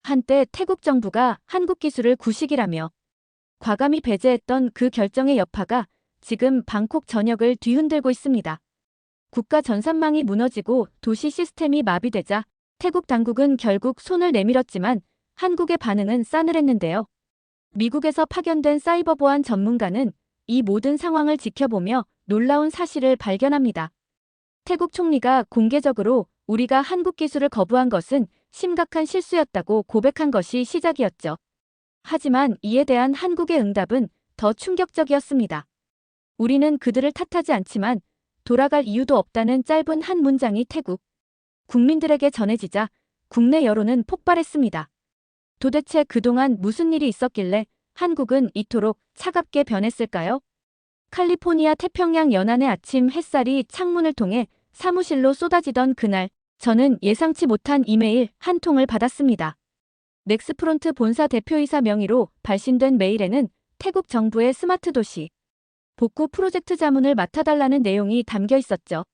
한때 태국 정부가 한국 기술을 구식이라며 과감히 배제했던 그 결정의 여파가 지금 방콕 전역을 뒤흔들고 있습니다. 국가 전산망이 무너지고 도시 시스템이 마비되자 태국 당국은 결국 손을 내밀었지만 한국의 반응은 싸늘했는데요. 미국에서 파견된 사이버 보안 전문가는 이 모든 상황을 지켜보며 놀라운 사실을 발견합니다. 태국 총리가 공개적으로 우리가 한국 기술을 거부한 것은 심각한 실수였다고 고백한 것이 시작이었죠. 하지만 이에 대한 한국의 응답은 더 충격적이었습니다. 우리는 그들을 탓하지 않지만 돌아갈 이유도 없다는 짧은 한 문장이 태국 국민들에게 전해지자 국내 여론은 폭발했습니다. 도대체 그동안 무슨 일이 있었길래 한국은 이토록 차갑게 변했을까요? 캘리포니아 태평양 연안의 아침 햇살이 창문을 통해 사무실로 쏟아지던 그날, 저는 예상치 못한 이메일 한 통을 받았습니다. 넥스프론트 본사 대표이사 명의로 발신된 메일에는 태국 정부의 스마트 도시 복구 프로젝트 자문을 맡아달라는 내용이 담겨 있었죠.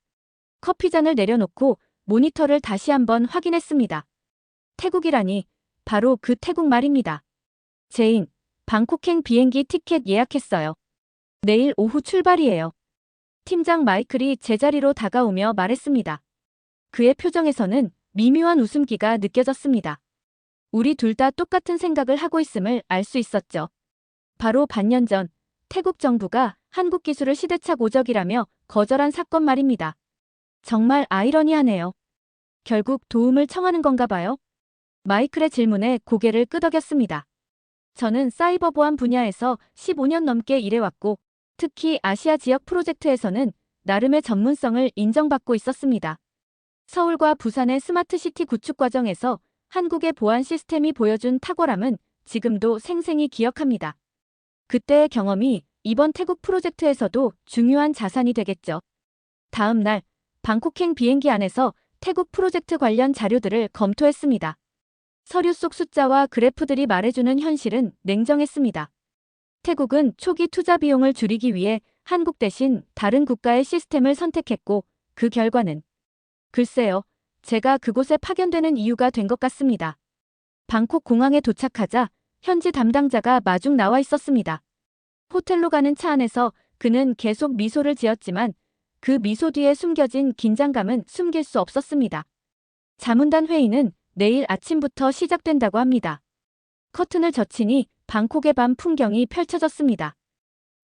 커피잔을 내려놓고 모니터를 다시 한번 확인했습니다. 태국이라니 바로 그 태국 말입니다. 제인, 방콕행 비행기 티켓 예약했어요. 내일 오후 출발이에요. 팀장 마이클이 제자리로 다가오며 말했습니다. 그의 표정에서는 미묘한 웃음기가 느껴졌습니다. 우리 둘 다 똑같은 생각을 하고 있음을 알 수 있었죠. 바로 반년 전 태국 정부가 한국 기술을 시대착 오적이라며 거절한 사건 말입니다. 정말 아이러니하네요. 결국 도움을 청하는 건가 봐요. 마이클의 질문에 고개를 끄덕였습니다. 저는 사이버 보안 분야에서 15년 넘게 일해왔고 특히 아시아 지역 프로젝트에서는 나름의 전문성을 인정받고 있었습니다. 서울과 부산의 스마트시티 구축 과정에서 한국의 보안 시스템이 보여준 탁월함은 지금도 생생히 기억합니다. 그때의 경험이 이번 태국 프로젝트에서도 중요한 자산이 되겠죠. 다음 날 방콕행 비행기 안에서 태국 프로젝트 관련 자료들을 검토했습니다. 서류 속 숫자와 그래프들이 말해주는 현실은 냉정했습니다. 태국은 초기 투자 비용을 줄이기 위해 한국 대신 다른 국가의 시스템을 선택했고 그 결과는 글쎄요, 제가 그곳에 파견되는 이유가 된 것 같습니다. 방콕 공항에 도착하자 현지 담당자가 마중 나와 있었습니다. 호텔로 가는 차 안에서 그는 계속 미소를 지었지만 그 미소 뒤에 숨겨진 긴장감은 숨길 수 없었습니다. 자문단 회의는 내일 아침부터 시작된다고 합니다. 커튼을 젖히니 방콕의 밤 풍경이 펼쳐졌습니다.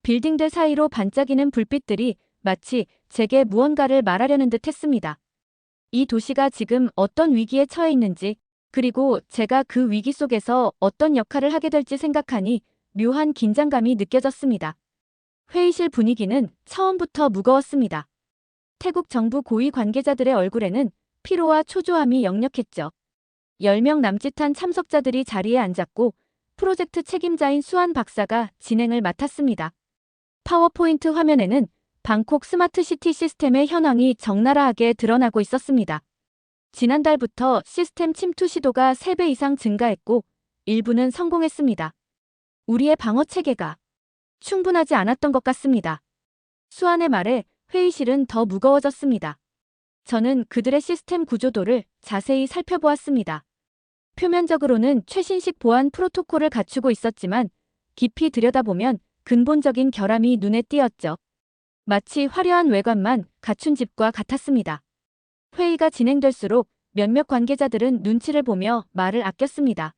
빌딩들 사이로 반짝이는 불빛들이 마치 제게 무언가를 말하려는 듯 했습니다. 이 도시가 지금 어떤 위기에 처해 있는지, 그리고 제가 그 위기 속에서 어떤 역할을 하게 될지 생각하니 묘한 긴장감이 느껴졌습니다. 회의실 분위기는 처음부터 무거웠습니다. 태국 정부 고위 관계자들의 얼굴에는 피로와 초조함이 역력했죠. 10명 남짓한 참석자들이 자리에 앉았고 프로젝트 책임자인 수한 박사가 진행을 맡았습니다. 파워포인트 화면에는 방콕 스마트시티 시스템의 현황이 적나라하게 드러나고 있었습니다. 지난달부터 시스템 침투 시도가 3배 이상 증가했고 일부는 성공했습니다. 우리의 방어 체계가 충분하지 않았던 것 같습니다. 수안의 말에 회의실은 더 무거워졌습니다. 저는 그들의 시스템 구조도를 자세히 살펴보았습니다. 표면적으로는 최신식 보안 프로토콜을 갖추고 있었지만 깊이 들여다보면 근본적인 결함이 눈에 띄었죠. 마치 화려한 외관만 갖춘 집과 같았습니다. 회의가 진행될수록 몇몇 관계자들은 눈치를 보며 말을 아꼈습니다.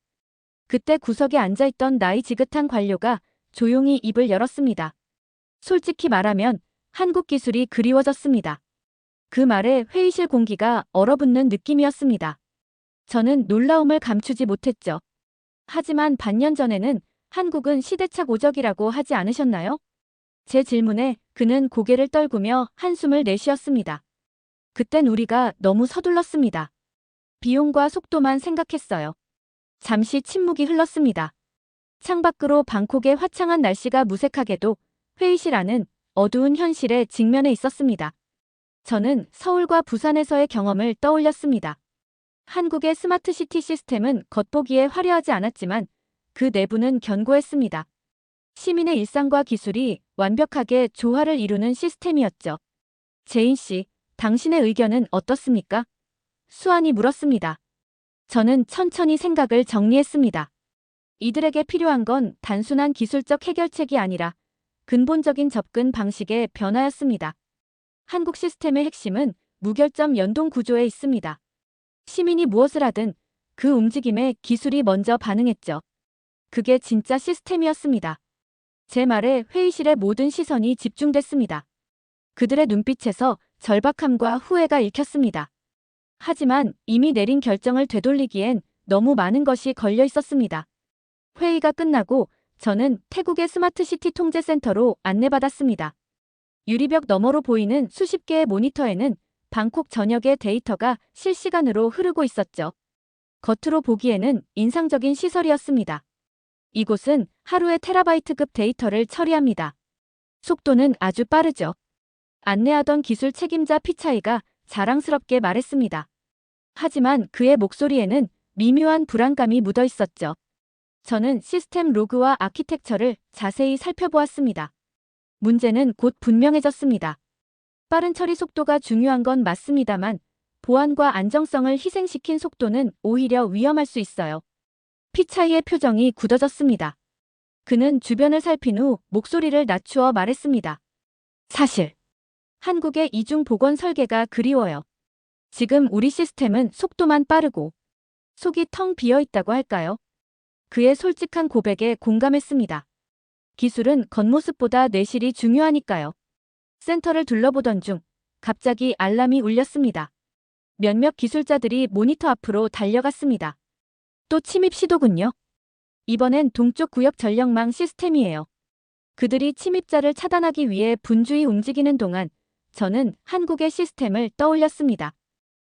그때 구석에 앉아있던 나이 지긋한 관료가 조용히 입을 열었습니다. 솔직히 말하면 한국 기술이 그리워졌습니다. 그 말에 회의실 공기가 얼어붙는 느낌이었습니다. 저는 놀라움을 감추지 못했죠. 하지만 반년 전에는 한국은 시대착 오적이라고 하지 않으셨나요? 제 질문에 그는 고개를 떨구며 한숨을 내쉬었습니다. 그땐 우리가 너무 서둘렀습니다. 비용과 속도만 생각했어요. 잠시 침묵이 흘렀습니다. 창밖으로 방콕의 화창한 날씨가 무색하게도 회의실 안은 어두운 현실에 직면해 있었습니다. 저는 서울과 부산에서의 경험을 떠올렸습니다. 한국의 스마트시티 시스템은 겉보기에 화려하지 않았지만 그 내부는 견고했습니다. 시민의 일상과 기술이 완벽하게 조화를 이루는 시스템이었죠. 제인 씨, 당신의 의견은 어떻습니까? 수안이 물었습니다. 저는 천천히 생각을 정리했습니다. 이들에게 필요한 건 단순한 기술적 해결책이 아니라 근본적인 접근 방식의 변화였습니다. 한국 시스템의 핵심은 무결점 연동 구조에 있습니다. 시민이 무엇을 하든 그 움직임에 기술이 먼저 반응했죠. 그게 진짜 시스템이었습니다. 제 말에 회의실의 모든 시선이 집중됐습니다. 그들의 눈빛에서 절박함과 후회가 읽혔습니다. 하지만 이미 내린 결정을 되돌리기엔 너무 많은 것이 걸려 있었습니다. 회의가 끝나고 저는 태국의 스마트시티 통제센터로 안내받았습니다. 유리벽 너머로 보이는 수십 개의 모니터에는 방콕 전역의 데이터가 실시간으로 흐르고 있었죠. 겉으로 보기에는 인상적인 시설이었습니다. 이곳은 하루에 테라바이트급 데이터를 처리합니다. 속도는 아주 빠르죠. 안내하던 기술 책임자 피차이가 자랑스럽게 말했습니다. 하지만 그의 목소리에는 미묘한 불안감이 묻어 있었죠. 저는 시스템 로그와 아키텍처를 자세히 살펴보았습니다. 문제는 곧 분명해졌습니다. 빠른 처리 속도가 중요한 건 맞습니다만 보안과 안정성을 희생시킨 속도는 오히려 위험할 수 있어요. 피차이의 표정이 굳어졌습니다. 그는 주변을 살핀 후 목소리를 낮추어 말했습니다. 사실 한국의 이중 보건 설계가 그리워요. 지금 우리 시스템은 속도만 빠르고 속이 텅 비어 있다고 할까요? 그의 솔직한 고백에 공감했습니다. 기술은 겉모습보다 내실이 중요하니까요. 센터를 둘러보던 중 갑자기 알람이 울렸습니다. 몇몇 기술자들이 모니터 앞으로 달려갔습니다. 또 침입 시도군요. 이번엔 동쪽 구역 전력망 시스템이에요. 그들이 침입자를 차단하기 위해 분주히 움직이는 동안 저는 한국의 시스템을 떠올렸습니다.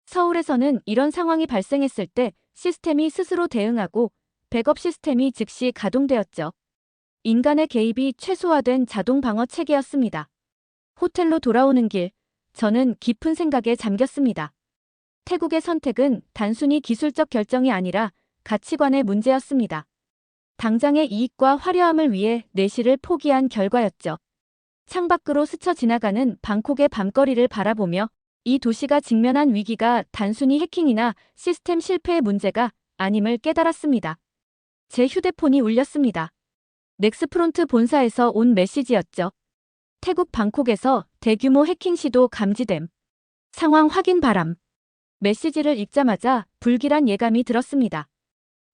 서울에서는 이런 상황이 발생했을 때 시스템이 스스로 대응하고 백업 시스템이 즉시 가동되었죠. 인간의 개입이 최소화된 자동 방어 체계였습니다. 호텔로 돌아오는 길, 저는 깊은 생각에 잠겼습니다. 태국의 선택은 단순히 기술적 결정이 아니라 가치관의 문제였습니다. 당장의 이익과 화려함을 위해 내실을 포기한 결과였죠. 창밖으로 스쳐 지나가는 방콕의 밤거리를 바라보며 이 도시가 직면한 위기가 단순히 해킹이나 시스템 실패의 문제가 아님을 깨달았습니다. 제 휴대폰이 울렸습니다. 넥스프론트 본사에서 온 메시지였죠. 태국 방콕에서 대규모 해킹 시도 감지됨. 상황 확인 바람. 메시지를 읽자마자 불길한 예감이 들었습니다.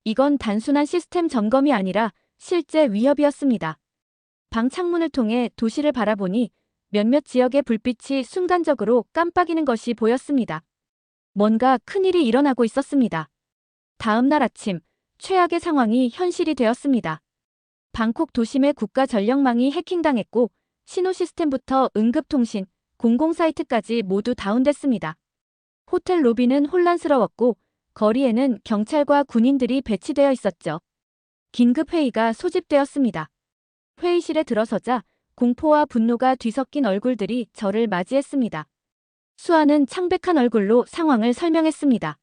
이건 단순한 시스템 점검이 아니라 실제 위협이었습니다. 방 창문을 통해 도시를 바라보니 몇몇 지역의 불빛이 순간적으로 깜빡이는 것이 보였습니다. 뭔가 큰일이 일어나고 있었습니다. 다음 날 아침, 최악의 상황이 현실이 되었습니다. 방콕 도심의 국가 전력망이 해킹당했고 신호 시스템부터 응급통신, 공공사이트까지 모두 다운됐습니다. 호텔 로비는 혼란스러웠고 거리에는 경찰과 군인들이 배치되어 있었죠. 긴급회의가 소집되었습니다. 회의실에 들어서자 공포와 분노가 뒤섞인 얼굴들이 저를 맞이했습니다. 수아는 창백한 얼굴로 상황을 설명했습니다.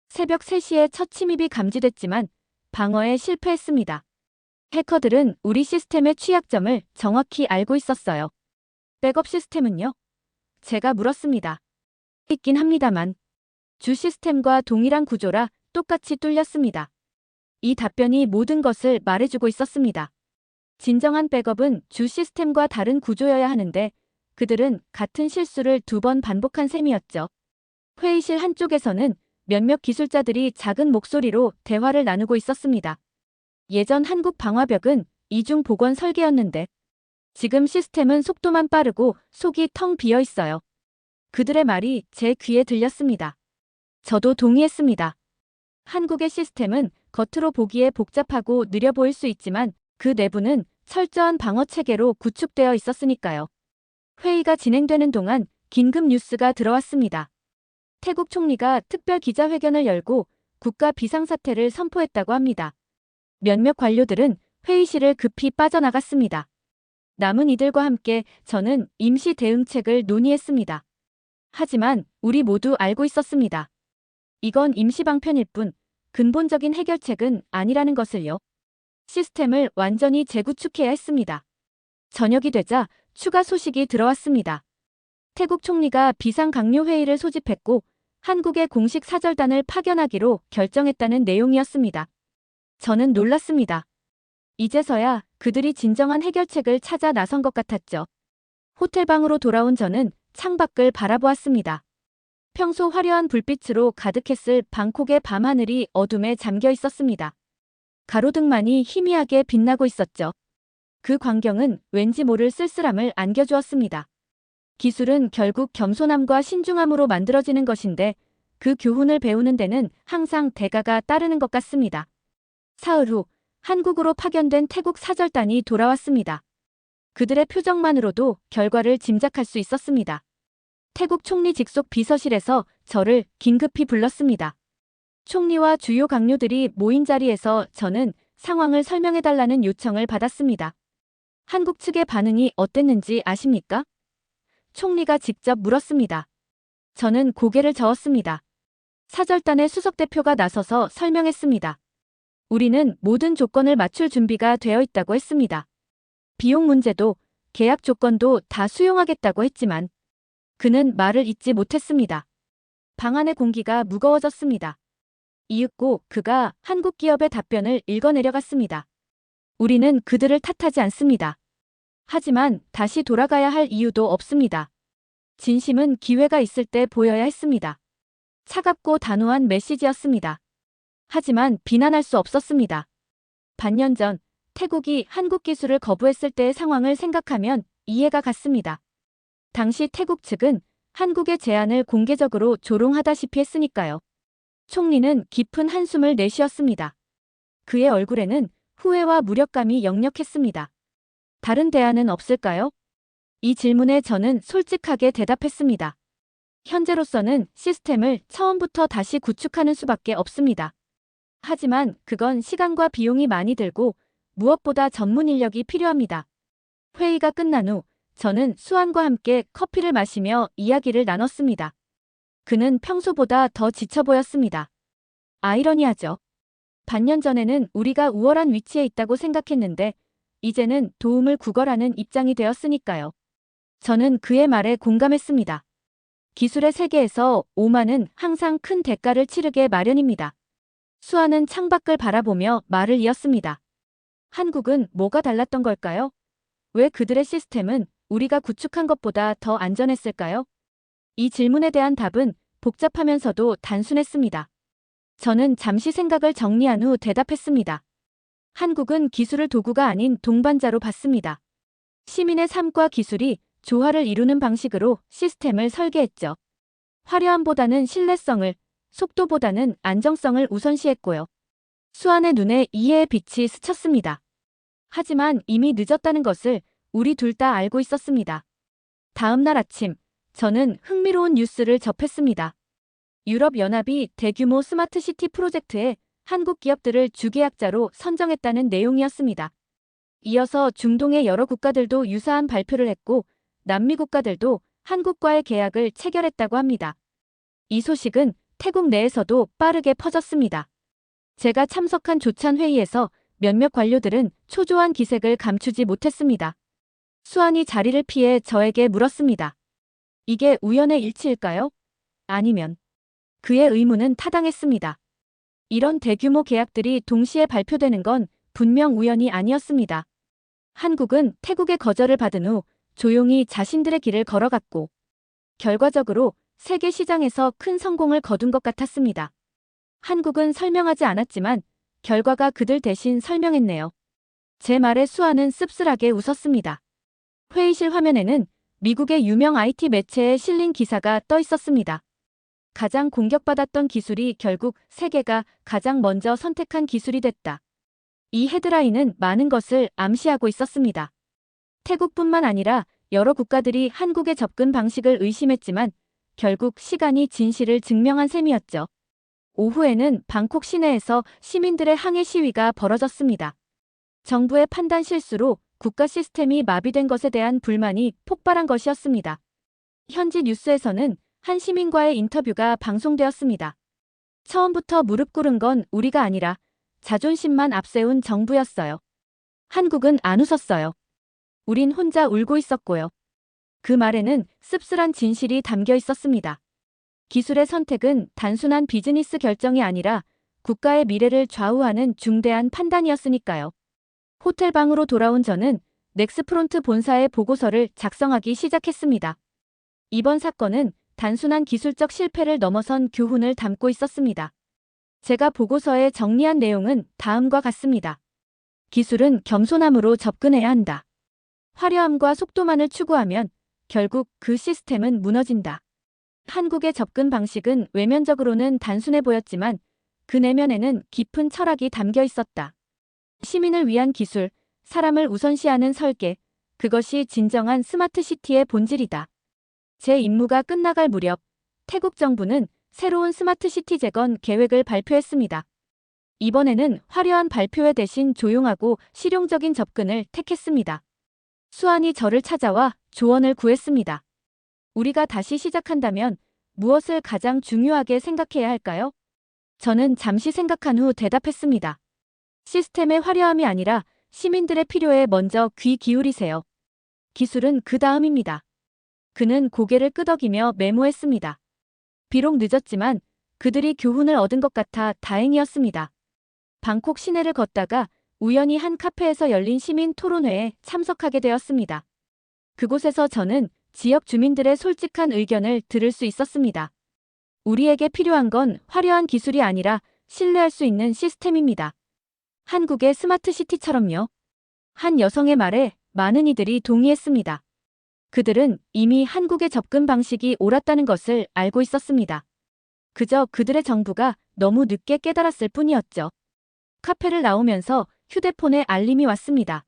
새벽 3시에 첫 침입이 감지됐지만 방어에 실패했습니다. 해커들은 우리 시스템의 취약점을 정확히 알고 있었어요. 백업 시스템은요? 제가 물었습니다. 있긴 합니다만 주 시스템과 동일한 구조라 똑같이 뚫렸습니다. 이 답변이 모든 것을 말해주고 있었습니다. 진정한 백업은 주 시스템과 다른 구조여야 하는데 그들은 같은 실수를 2번 반복한 셈이었죠. 회의실 한쪽에서는 몇몇 기술자들이 작은 목소리로 대화를 나누고 있었습니다. 예전 한국 방화벽은 이중 복원 설계였는데 지금 시스템은 속도만 빠르고 속이 텅 비어 있어요. 그들의 말이 제 귀에 들렸습니다. 저도 동의했습니다. 한국의 시스템은 겉으로 보기에 복잡하고 느려 보일 수 있지만 그 내부는 철저한 방어 체계로 구축되어 있었으니까요. 회의가 진행되는 동안 긴급 뉴스가 들어왔습니다. 태국 총리가 특별 기자회견을 열고 국가 비상사태를 선포했다고 합니다. 몇몇 관료들은 회의실을 급히 빠져나갔습니다. 남은 이들과 함께 저는 임시 대응책을 논의했습니다. 하지만 우리 모두 알고 있었습니다. 이건 임시 방편일 뿐 근본적인 해결책은 아니라는 것을요. 시스템을 완전히 재구축해야 했습니다. 저녁이 되자 추가 소식이 들어왔습니다. 태국 총리가 비상강요회의를 소집했고 한국의 공식 사절단을 파견하기로 결정했다는 내용이었습니다. 저는 놀랐습니다. 이제서야 그들이 진정한 해결책을 찾아 나선 것 같았죠. 호텔방으로 돌아온 저는 창밖을 바라보았습니다. 평소 화려한 불빛으로 가득했을 방콕의 밤하늘이 어둠에 잠겨 있었습니다. 가로등만이 희미하게 빛나고 있었죠. 그 광경은 왠지 모를 쓸쓸함을 안겨주었습니다. 기술은 결국 겸손함과 신중함으로 만들어지는 것인데 그 교훈을 배우는 데는 항상 대가가 따르는 것 같습니다. 사흘 후 한국으로 파견된 태국 사절단이 돌아왔습니다. 그들의 표정만으로도 결과를 짐작할 수 있었습니다. 태국 총리 직속 비서실에서 저를 긴급히 불렀습니다. 총리와 주요 강요들이 모인 자리에서 저는 상황을 설명해달라는 요청을 받았습니다. 한국 측의 반응이 어땠는지 아십니까? 총리가 직접 물었습니다. 저는 고개를 저었습니다. 사절단의 수석대표가 나서서 설명했습니다. 우리는 모든 조건을 맞출 준비가 되어 있다고 했습니다. 비용 문제도 계약 조건도 다 수용하겠다고 했지만 그는 말을 잇지 못했습니다. 방 안의 공기가 무거워졌습니다. 이윽고 그가 한국 기업의 답변을 읽어내려갔습니다. 우리는 그들을 탓하지 않습니다. 하지만 다시 돌아가야 할 이유도 없습니다. 진심은 기회가 있을 때 보여야 했습니다. 차갑고 단호한 메시지였습니다. 하지만 비난할 수 없었습니다. 반년 전 태국이 한국 기술을 거부했을 때의 상황을 생각하면 이해가 갔습니다. 당시 태국 측은 한국의 제안을 공개적으로 조롱하다시피 했으니까요. 총리는 깊은 한숨을 내쉬었습니다. 그의 얼굴에는 후회와 무력감이 역력했습니다. 다른 대안은 없을까요? 이 질문에 저는 솔직하게 대답했습니다. 현재로서는 시스템을 처음부터 다시 구축하는 수밖에 없습니다. 하지만 그건 시간과 비용이 많이 들고 무엇보다 전문 인력이 필요합니다. 회의가 끝난 후 저는 수안과 함께 커피를 마시며 이야기를 나눴습니다. 그는 평소보다 더 지쳐 보였습니다. 아이러니하죠. 반년 전에는 우리가 우월한 위치에 있다고 생각했는데 이제는 도움을 구걸하는 입장이 되었으니까요. 저는 그의 말에 공감했습니다. 기술의 세계에서 오만은 항상 큰 대가를 치르게 마련입니다. 수아는 창밖을 바라보며 말을 이었습니다. 한국은 뭐가 달랐던 걸까요? 왜 그들의 시스템은 우리가 구축한 것보다 더 안전했을까요? 이 질문에 대한 답은 복잡하면서도 단순했습니다. 저는 잠시 생각을 정리한 후 대답했습니다. 한국은 기술을 도구가 아닌 동반자로 봤습니다. 시민의 삶과 기술이 조화를 이루는 방식으로 시스템을 설계했죠. 화려함보다는 신뢰성을, 속도보다는 안정성을 우선시했고요. 수안의 눈에 이해의 빛이 스쳤습니다. 하지만 이미 늦었다는 것을 우리 둘 다 알고 있었습니다. 다음 날 아침, 저는 흥미로운 뉴스를 접했습니다. 유럽연합이 대규모 스마트시티 프로젝트에 한국 기업들을 주계약자로 선정했다는 내용이었습니다. 이어서 중동의 여러 국가들도 유사한 발표를 했고 남미 국가들도 한국과의 계약을 체결했다고 합니다. 이 소식은 태국 내에서도 빠르게 퍼졌습니다. 제가 참석한 조찬 회의에서 몇몇 관료들은 초조한 기색을 감추지 못했습니다. 수안이 자리를 피해 저에게 물었습니다. 이게 우연의 일치일까요? 아니면 그의 의문은 타당했습니다. 이런 대규모 계약들이 동시에 발표되는 건 분명 우연이 아니었습니다. 한국은 태국의 거절을 받은 후 조용히 자신들의 길을 걸어갔고 결과적으로 세계 시장에서 큰 성공을 거둔 것 같았습니다. 한국은 설명하지 않았지만 결과가 그들 대신 설명했네요. 제 말에 수아는 씁쓸하게 웃었습니다. 회의실 화면에는 미국의 유명 IT 매체에 실린 기사가 떠 있었습니다. 가장 공격받았던 기술이 결국 세계가 가장 먼저 선택한 기술이 됐다. 이 헤드라인은 많은 것을 암시하고 있었습니다. 태국뿐만 아니라 여러 국가들이 한국의 접근 방식을 의심했지만 결국 시간이 진실을 증명한 셈이었죠. 오후에는 방콕 시내에서 시민들의 항해 시위가 벌어졌습니다. 정부의 판단 실수로 국가 시스템이 마비된 것에 대한 불만이 폭발한 것이었습니다. 현지 뉴스에서는 한 시민과의 인터뷰가 방송되었습니다. 처음부터 무릎 꿇은 건 우리가 아니라 자존심만 앞세운 정부였어요. 한국은 안 웃었어요. 우린 혼자 울고 있었고요. 그 말에는 씁쓸한 진실이 담겨 있었습니다. 기술의 선택은 단순한 비즈니스 결정이 아니라 국가의 미래를 좌우하는 중대한 판단이었으니까요. 호텔 방으로 돌아온 저는 넥스프론트 본사의 보고서를 작성하기 시작했습니다. 이번 사건은 단순한 기술적 실패를 넘어선 교훈을 담고 있었습니다. 제가 보고서에 정리한 내용은 다음과 같습니다. 기술은 겸손함으로 접근해야 한다. 화려함과 속도만을 추구하면 결국 그 시스템은 무너진다. 한국의 접근 방식은 외면적으로는 단순해 보였지만 그 내면에는 깊은 철학이 담겨 있었다. 시민을 위한 기술, 사람을 우선시하는 설계, 그것이 진정한 스마트시티의 본질이다. 제 임무가 끝나갈 무렵 태국 정부는 새로운 스마트시티 재건 계획을 발표했습니다. 이번에는 화려한 발표회 대신 조용하고 실용적인 접근을 택했습니다. 수안이 저를 찾아와 조언을 구했습니다. 우리가 다시 시작한다면 무엇을 가장 중요하게 생각해야 할까요? 저는 잠시 생각한 후 대답했습니다. 시스템의 화려함이 아니라 시민들의 필요에 먼저 귀 기울이세요. 기술은 그 다음입니다. 그는 고개를 끄덕이며 메모했습니다. 비록 늦었지만 그들이 교훈을 얻은 것 같아 다행이었습니다. 방콕 시내를 걷다가 우연히 한 카페에서 열린 시민 토론회에 참석하게 되었습니다. 그곳에서 저는 지역 주민들의 솔직한 의견을 들을 수 있었습니다. 우리에게 필요한 건 화려한 기술이 아니라 신뢰할 수 있는 시스템입니다. 한국의 스마트시티처럼요. 한 여성의 말에 많은 이들이 동의했습니다. 그들은 이미 한국의 접근 방식이 옳았다는 것을 알고 있었습니다. 그저 그들의 정부가 너무 늦게 깨달았을 뿐이었죠. 카페를 나오면서 휴대폰에 알림이 왔습니다.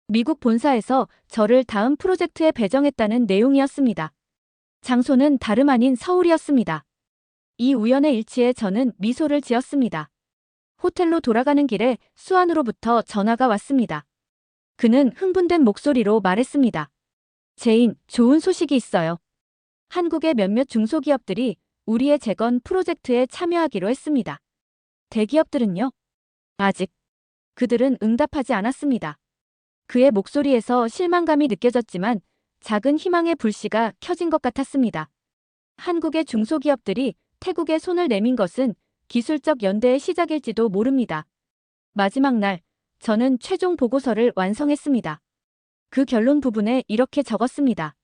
미국 본사에서 저를 다음 프로젝트에 배정했다는 내용이었습니다. 장소는 다름 아닌 서울이었습니다. 이 우연의 일치에 저는 미소를 지었습니다. 호텔로 돌아가는 길에 수안으로부터 전화가 왔습니다. 그는 흥분된 목소리로 말했습니다. 제인, 좋은 소식이 있어요. 한국의 몇몇 중소기업들이 우리의 재건 프로젝트에 참여하기로 했습니다. 대기업들은요? 아직. 그들은 응답하지 않았습니다. 그의 목소리에서 실망감이 느껴졌지만 작은 희망의 불씨가 켜진 것 같았습니다. 한국의 중소기업들이 태국에 손을 내민 것은 기술적 연대의 시작일지도 모릅니다. 마지막 날, 저는 최종 보고서를 완성했습니다. 그 결론 부분에 이렇게 적었습니다.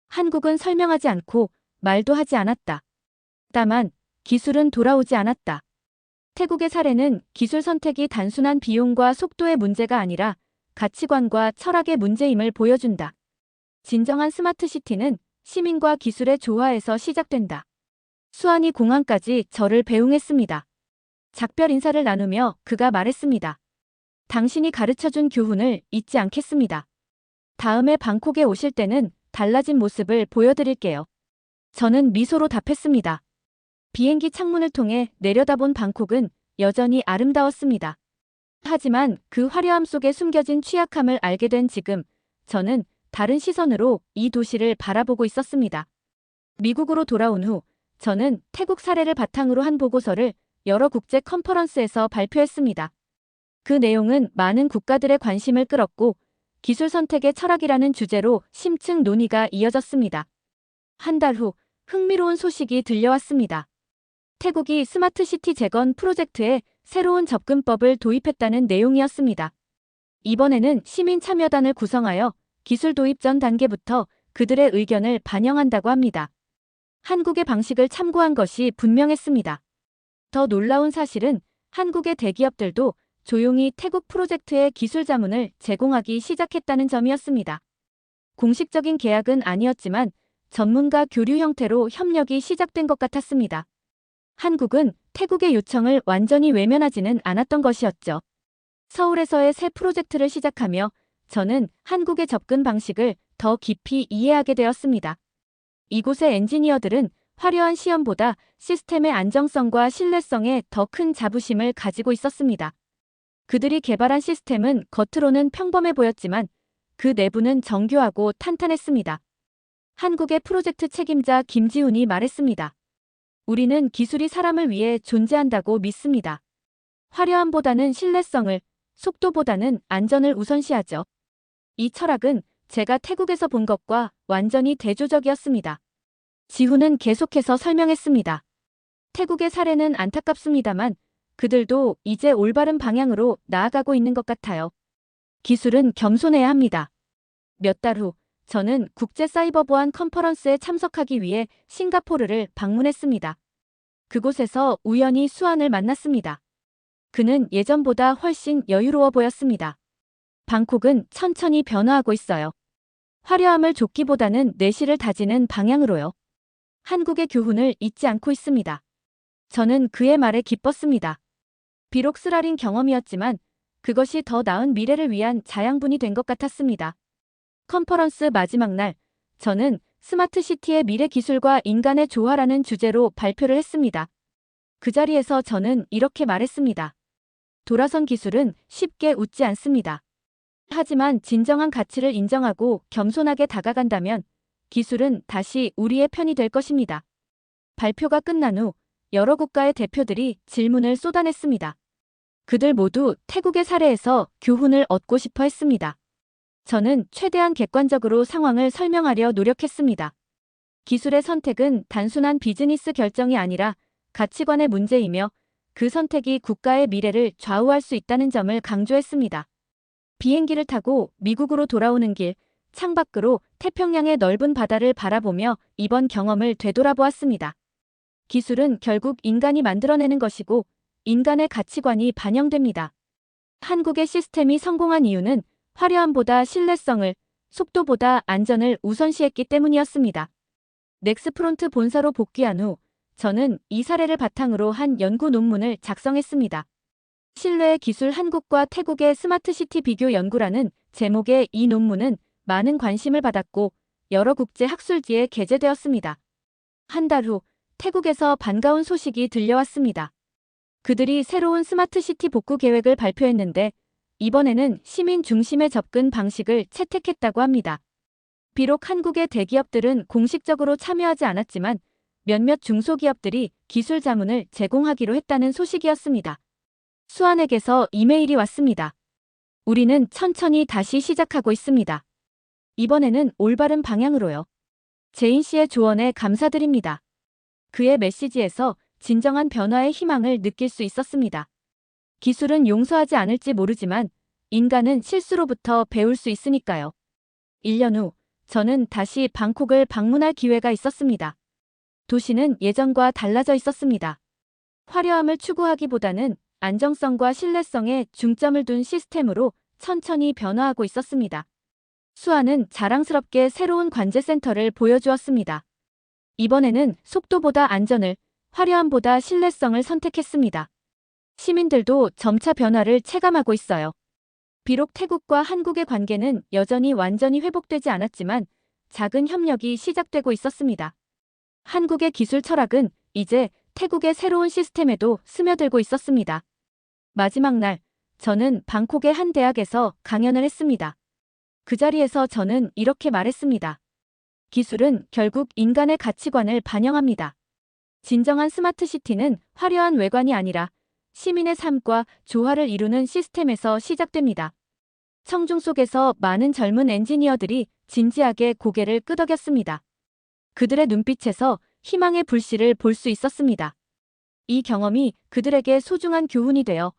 한국은 설명하지 않고 말도 하지 않았다. 다만 기술은 돌아오지 않았다. 태국의 사례는 기술 선택이 단순한 비용과 속도의 문제가 아니라 가치관과 철학의 문제임을 보여준다. 진정한 스마트시티는 시민과 기술의 조화에서 시작된다. 수안이 공항까지 저를 배웅했습니다. 작별 인사를 나누며 그가 말했습니다. 당신이 가르쳐준 교훈을 잊지 않겠습니다. 다음에 방콕에 오실 때는 달라진 모습을 보여드릴게요. 저는 미소로 답했습니다. 비행기 창문을 통해 내려다본 방콕은 여전히 아름다웠습니다. 하지만 그 화려함 속에 숨겨진 취약함을 알게 된 지금, 저는 다른 시선으로 이 도시를 바라보고 있었습니다. 미국으로 돌아온 후, 저는 태국 사례를 바탕으로 한 보고서를 여러 국제 컨퍼런스에서 발표했습니다. 그 내용은 많은 국가들의 관심을 끌었고, 기술 선택의 철학이라는 주제로 심층 논의가 이어졌습니다. 한 달 후, 흥미로운 소식이 들려왔습니다. 태국이 스마트시티 재건 프로젝트에 새로운 접근법을 도입했다는 내용이었습니다. 이번에는 시민 참여단을 구성하여 기술 도입 전 단계부터 그들의 의견을 반영한다고 합니다. 한국의 방식을 참고한 것이 분명했습니다. 더 놀라운 사실은 한국의 대기업들도 조용히 태국 프로젝트의 기술 자문을 제공하기 시작했다는 점이었습니다. 공식적인 계약은 아니었지만 전문가 교류 형태로 협력이 시작된 것 같았습니다. 한국은 태국의 요청을 완전히 외면하지는 않았던 것이었죠. 서울에서의 새 프로젝트를 시작하며 저는 한국의 접근 방식을 더 깊이 이해하게 되었습니다. 이곳의 엔지니어들은 화려한 시험보다 시스템의 안정성과 신뢰성에 더 큰 자부심을 가지고 있었습니다. 그들이 개발한 시스템은 겉으로는 평범해 보였지만 그 내부는 정교하고 탄탄했습니다. 한국의 프로젝트 책임자 김지훈이 말했습니다. 우리는 기술이 사람을 위해 존재한다고 믿습니다. 화려함보다는 신뢰성을, 속도보다는 안전을 우선시하죠. 이 철학은 제가 태국에서 본 것과 완전히 대조적이었습니다. 지훈은 계속해서 설명했습니다. 태국의 사례는 안타깝습니다만 그들도 이제 올바른 방향으로 나아가고 있는 것 같아요. 기술은 겸손해야 합니다. 몇 달 후, 저는 국제사이버보안 컨퍼런스에 참석하기 위해 싱가포르를 방문했습니다. 그곳에서 우연히 수안을 만났습니다. 그는 예전보다 훨씬 여유로워 보였습니다. 방콕은 천천히 변화하고 있어요. 화려함을 좇기보다는 내실을 다지는 방향으로요. 한국의 교훈을 잊지 않고 있습니다. 저는 그의 말에 기뻤습니다. 비록 쓰라린 경험이었지만 그것이 더 나은 미래를 위한 자양분이 된 것 같았습니다. 컨퍼런스 마지막 날, 저는 스마트시티의 미래 기술과 인간의 조화라는 주제로 발표를 했습니다. 그 자리에서 저는 이렇게 말했습니다. 돌아선 기술은 쉽게 웃지 않습니다. 하지만 진정한 가치를 인정하고 겸손하게 다가간다면 기술은 다시 우리의 편이 될 것입니다. 발표가 끝난 후 여러 국가의 대표들이 질문을 쏟아냈습니다. 그들 모두 태국의 사례에서 교훈을 얻고 싶어 했습니다. 저는 최대한 객관적으로 상황을 설명하려 노력했습니다. 기술의 선택은 단순한 비즈니스 결정이 아니라 가치관의 문제이며 그 선택이 국가의 미래를 좌우할 수 있다는 점을 강조했습니다. 비행기를 타고 미국으로 돌아오는 길, 창밖으로 태평양의 넓은 바다를 바라보며 이번 경험을 되돌아보았습니다. 기술은 결국 인간이 만들어내는 것이고 인간의 가치관이 반영됩니다. 한국의 시스템이 성공한 이유는 화려함보다 신뢰성을, 속도보다 안전을 우선시했기 때문이었습니다. 넥스프론트 본사로 복귀한 후 저는 이 사례를 바탕으로 한 연구 논문을 작성했습니다. 신뢰의 기술 한국과 태국의 스마트시티 비교 연구라는 제목의 이 논문은 많은 관심을 받았고 여러 국제 학술지에 게재되었습니다. 한 달 후 태국에서 반가운 소식이 들려왔습니다. 그들이 새로운 스마트시티 복구 계획을 발표했는데 이번에는 시민 중심의 접근 방식을 채택했다고 합니다. 비록 한국의 대기업들은 공식적으로 참여하지 않았지만 몇몇 중소기업들이 기술 자문을 제공하기로 했다는 소식이었습니다. 수안에게서 이메일이 왔습니다. 우리는 천천히 다시 시작하고 있습니다. 이번에는 올바른 방향으로요. 제인 씨의 조언에 감사드립니다. 그의 메시지에서 진정한 변화의 희망을 느낄 수 있었습니다. 기술은 용서하지 않을지 모르지만 인간은 실수로부터 배울 수 있으니까요. 1년 후 저는 다시 방콕을 방문할 기회가 있었습니다. 도시는 예전과 달라져 있었습니다. 화려함을 추구하기보다는 안정성과 신뢰성에 중점을 둔 시스템으로 천천히 변화하고 있었습니다. 수안은 자랑스럽게 새로운 관제센터를 보여주었습니다. 이번에는 속도보다 안전을, 화려함보다 신뢰성을 선택했습니다. 시민들도 점차 변화를 체감하고 있어요. 비록 태국과 한국의 관계는 여전히 완전히 회복되지 않았지만 작은 협력이 시작되고 있었습니다. 한국의 기술 철학은 이제 태국의 새로운 시스템에도 스며들고 있었습니다. 마지막 날, 저는 방콕의 한 대학에서 강연을 했습니다. 그 자리에서 저는 이렇게 말했습니다. 기술은 결국 인간의 가치관을 반영합니다. 진정한 스마트시티는 화려한 외관이 아니라 시민의 삶과 조화를 이루는 시스템에서 시작됩니다. 청중 속에서 많은 젊은 엔지니어들이 진지하게 고개를 끄덕였습니다. 그들의 눈빛에서 희망의 불씨를 볼 수 있었습니다. 이 경험이 그들에게 소중한 교훈이 되어